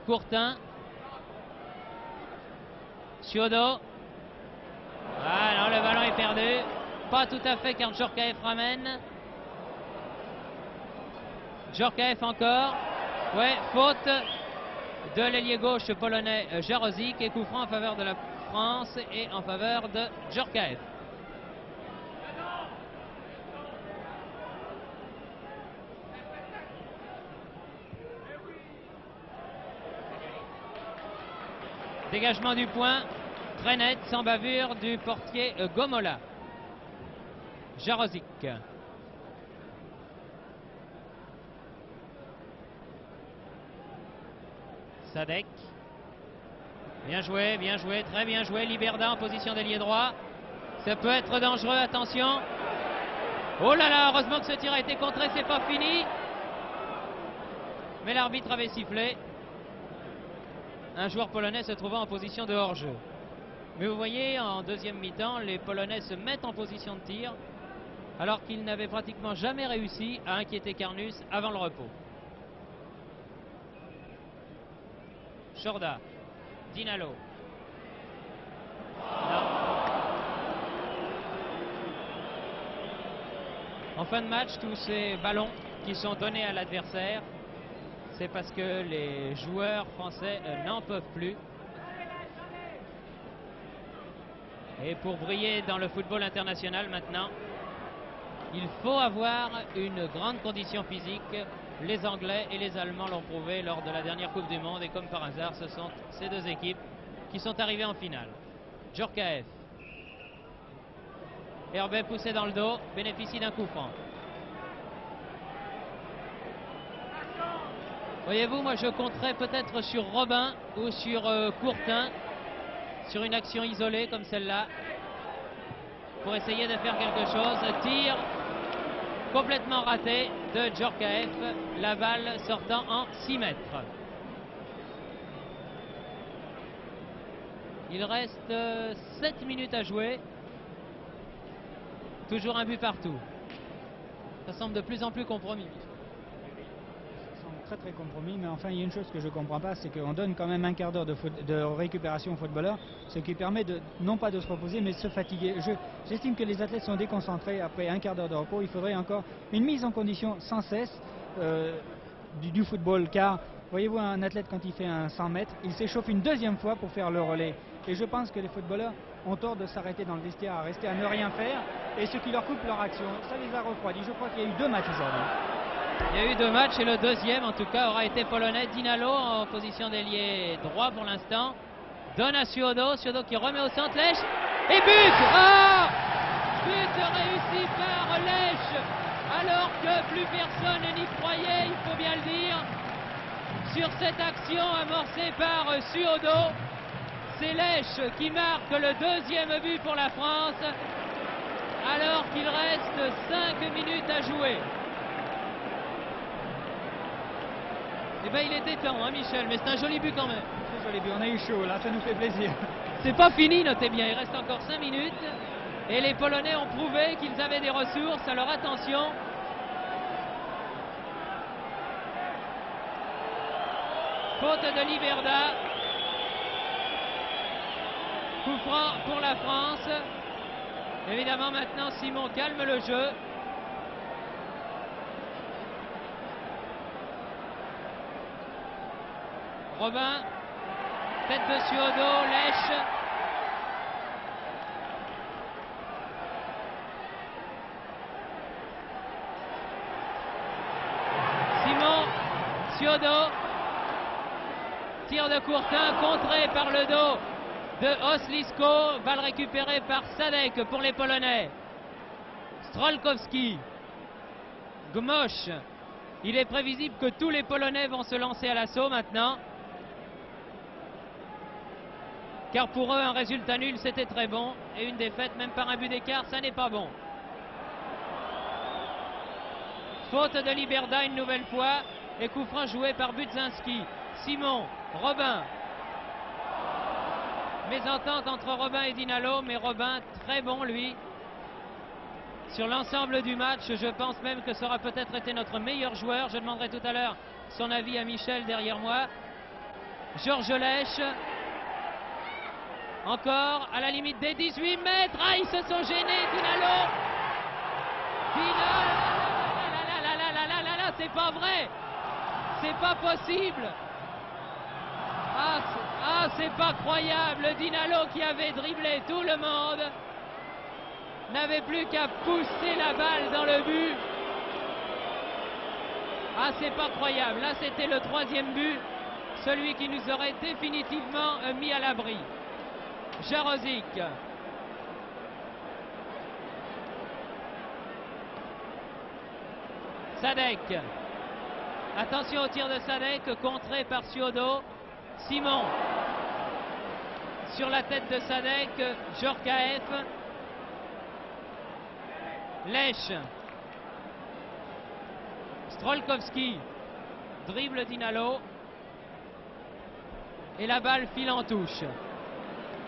Speaker 1: Courtin. Chiodo. Ah non, le ballon est perdu. Pas tout à fait car Djorkaeff ramène. Djorkaeff encore. Ouais, faute de l'ailier gauche polonais Jarozik et coup franc en faveur de la France et en faveur de Djorkaeff. Dégagement du point, très net, sans bavure du portier Gomola. Jarozik. Sadek. Bien joué, très bien joué. Liberda en position d'ailier droit. Ça peut être dangereux, attention. Oh là là, heureusement que ce tir a été contré, c'est pas fini. Mais l'arbitre avait sifflé. Un joueur polonais se trouvant en position de hors-jeu. Mais vous voyez, en deuxième mi-temps, les Polonais se mettent en position de tir alors qu'ils n'avaient pratiquement jamais réussi à inquiéter Carnus avant le repos. Chorda. Dinalo. Non. En fin de match, tous ces ballons qui sont donnés à l'adversaire, c'est parce que les joueurs français n'en peuvent plus. Et pour briller dans le football international maintenant, il faut avoir une grande condition physique. Les Anglais et les Allemands l'ont prouvé lors de la dernière Coupe du Monde, et comme par hasard, ce sont ces deux équipes qui sont arrivées en finale. Djorkaeff. Herbet poussé dans le dos, bénéficie d'un coup franc. Voyez-vous, moi je compterais peut-être sur Robin ou sur Courtin, sur une action isolée comme celle-là, pour essayer de faire quelque chose. Tir complètement raté de Djorkaeff, la balle sortant en 6 mètres. Il reste 7 minutes à jouer. Toujours un but partout. Ça semble de plus en plus compromis.
Speaker 4: Ça semble très très compromis, mais enfin il y a une chose que je ne comprends pas, c'est qu'on donne quand même un quart d'heure de récupération aux footballeurs, ce qui permet de, non pas de se reposer, mais de se fatiguer. J'estime que les athlètes sont déconcentrés après un quart d'heure de repos. Il faudrait encore une mise en condition sans cesse du football, car voyez-vous, un athlète quand il fait un 100 mètres, il s'échauffe une deuxième fois pour faire le relais. Et je pense que les footballeurs ont tort de s'arrêter dans le vestiaire, à rester à ne rien faire, et ce qui leur coupe leur action, ça les a refroidis. Je crois qu'il y a eu 2 matchs aujourd'hui.
Speaker 1: Il y a eu 2 matchs, et le deuxième en tout cas aura été polonais. Dinalo en position d'ailier droit pour l'instant, donne à Suodo, Suodo qui remet au centre, Lech, et but. Ah, but réussi par Lech, alors que plus personne n'y croyait, il faut bien le dire, sur cette action amorcée par Suodo. C'est Lech qui marque le deuxième but pour la France, alors qu'il reste 5 minutes à jouer. Eh bien, il était temps, hein, Michel, mais c'est un joli but quand même.
Speaker 4: C'est joli but, on a eu chaud, là, ça nous fait plaisir.
Speaker 1: C'est pas fini, notez bien, il reste encore 5 minutes. Et les Polonais ont prouvé qu'ils avaient des ressources, alors attention. Faute de Liberda. Coup franc pour la France. Évidemment, maintenant, Simon calme le jeu. Robin, tête de Suodo, Lech. Simon, Suodo. Tir de Courtin, contré par le dos de Oslisko. Balle récupérée par Sadek pour les Polonais. Strolkowski. Gmosh. Il est prévisible que tous les Polonais vont se lancer à l'assaut maintenant. Car pour eux, un résultat nul, c'était très bon. Et une défaite, même par un but d'écart, ça n'est pas bon. Faute de Liberda une nouvelle fois. Et coup franc joué par Budzinski. Simon, Robin. Mésentente entre Robin et Dinalo, mais Robin très bon lui. Sur l'ensemble du match, je pense même que ça aura peut-être été notre meilleur joueur. Je demanderai tout à l'heure son avis à Michel derrière moi. Georges Lech. Encore à la limite des 18 mètres. Ah, ils se sont gênés, Dinalo. Dinalo, c'est pas vrai. C'est pas possible. Ah, c'est pas croyable. Dinalo qui avait dribblé tout le monde n'avait plus qu'à pousser la balle dans le but. Ah, c'est pas croyable. Là, c'était le 3e but, celui qui nous aurait définitivement mis à l'abri. Jarozic. Sadek. Attention au tir de Sadek, contré par Suodo. Simon. Sur la tête de Sadek, Djorkaeff. Lech. Strolkowski. Dribble Dinalo. Et la balle file en touche.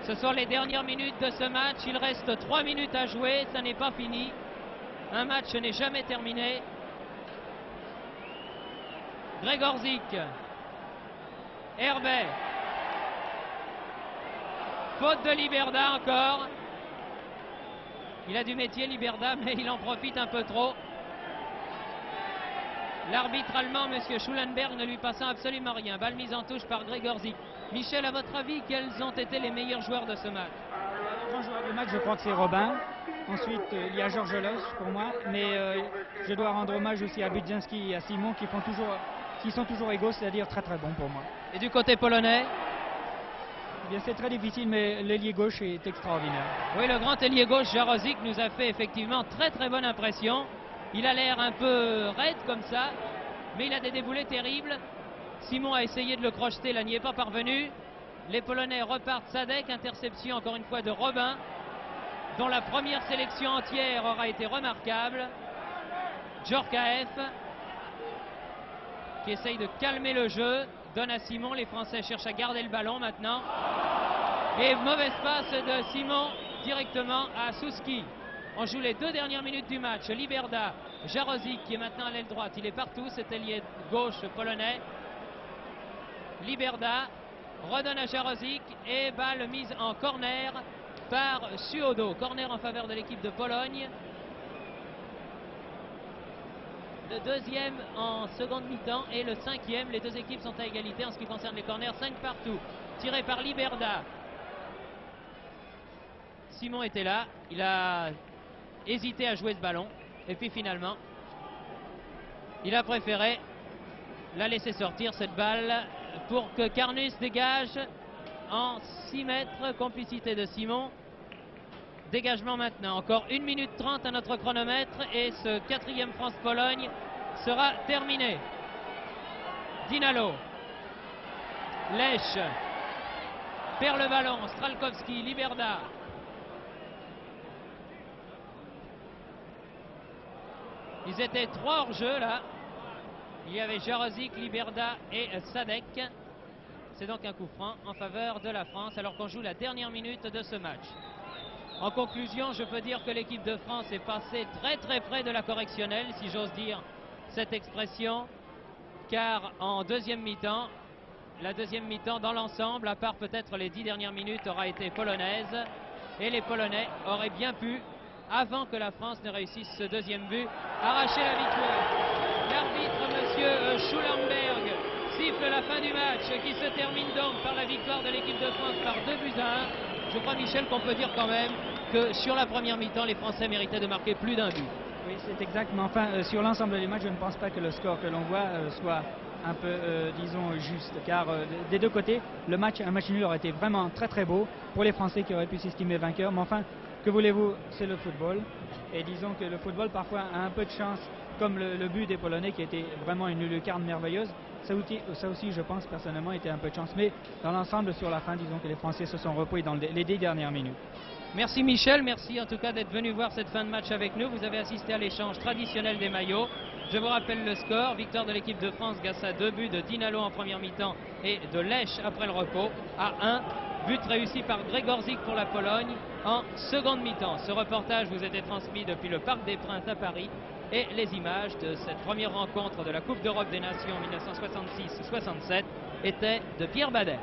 Speaker 1: Ce sont les dernières minutes de ce match. Il reste 3 minutes à jouer. Ça n'est pas fini. Un match n'est jamais terminé. Gregorzik. Herbet. Faute de Liberda encore. Il a du métier Liberda, mais il en profite un peu trop. L'arbitre allemand, M. Schulenberg, ne lui passant absolument rien. Balle mise en touche par Grzegorzik. Michel, à votre avis, quels ont été les meilleurs joueurs de ce match?
Speaker 4: Le grand joueur du match, je crois que c'est Robin. Ensuite, il y a Georges Loche pour moi. Mais je dois rendre hommage aussi à Budzinski et à Simon qui sont toujours égaux, c'est-à-dire très très bons pour moi.
Speaker 1: Et du côté polonais?
Speaker 4: Eh bien, c'est très difficile, mais l'ailier gauche est extraordinaire.
Speaker 1: Oui, le grand ailier gauche, Jarozik, nous a fait effectivement très très bonne impression. Il a l'air un peu raide comme ça, mais il a des déboulés terribles. Simon a essayé de le crocheter, là n'y est pas parvenu. Les Polonais repartent. Sadek, interception encore une fois de Robin, dont la première sélection entière aura été remarquable. Djorkaeff, qui essaye de calmer le jeu, donne à Simon. Les Français cherchent à garder le ballon maintenant. Et mauvaise passe de Simon directement à Souski. On joue les 2 dernières minutes du match. Liberda, Jarozik qui est maintenant à l'aile droite. Il est partout, cet ailier gauche polonais. Liberda redonne à Jarozik et balle mise en corner par Suodo. Corner en faveur de l'équipe de Pologne. Le deuxième en seconde mi-temps et le 5e. Les deux équipes sont à égalité en ce qui concerne les corners. 5 partout. Tiré par Liberda. Simon était là. Il a hésité à jouer ce ballon. Et puis finalement, il a préféré la laisser sortir, cette balle, pour que Carnus dégage en 6 mètres. Complicité de Simon. Dégagement maintenant. Encore 1 minute 30 à notre chronomètre et ce 4e France-Pologne sera terminé. Dinalo. Lech perd le ballon. Stralkowski, Liberda. Ils étaient 3 hors jeu là. Il y avait Jarozik, Liberda et Sadek. C'est donc un coup franc en faveur de la France alors qu'on joue la dernière minute de ce match. En conclusion, je peux dire que l'équipe de France est passée très très près de la correctionnelle, si j'ose dire cette expression, car en deuxième mi-temps, la deuxième mi-temps dans l'ensemble, à part peut-être les 10 dernières minutes, aura été polonaise et les Polonais auraient bien pu, avant que la France ne réussisse ce deuxième but, arracher la victoire. L'arbitre, M. Schulenberg, siffle la fin du match qui se termine donc par la victoire de l'équipe de France par 2-1. Je crois, Michel, qu'on peut dire quand même que sur la première mi-temps, les Français méritaient de marquer plus d'un but.
Speaker 4: Oui, c'est exact, mais enfin, sur l'ensemble du match, je ne pense pas que le score que l'on voit soit un peu, disons, juste, car des deux côtés, un match nul aurait été vraiment très très beau pour les Français qui auraient pu s'estimer vainqueurs, mais enfin, que voulez-vous, c'est le football, et disons que le football parfois a un peu de chance, comme le but des Polonais qui était vraiment une lucarne merveilleuse. Ça aussi, je pense personnellement, était un peu de chance, mais dans l'ensemble, sur la fin, disons que les Français se sont repris dans les 10 dernières minutes.
Speaker 1: Merci Michel, merci en tout cas d'être venu voir cette fin de match avec nous. Vous avez assisté à l'échange traditionnel des maillots. Je vous rappelle le score, victoire de l'équipe de France grâce à 2 buts de Dinalo en première mi-temps et de Lech après le repos à 1. But réussi par Grzegorzik pour la Pologne en seconde mi-temps. Ce reportage vous était transmis depuis le Parc des Princes à Paris et les images de cette première rencontre de la Coupe d'Europe des Nations 1966-67 étaient de Pierre Badet.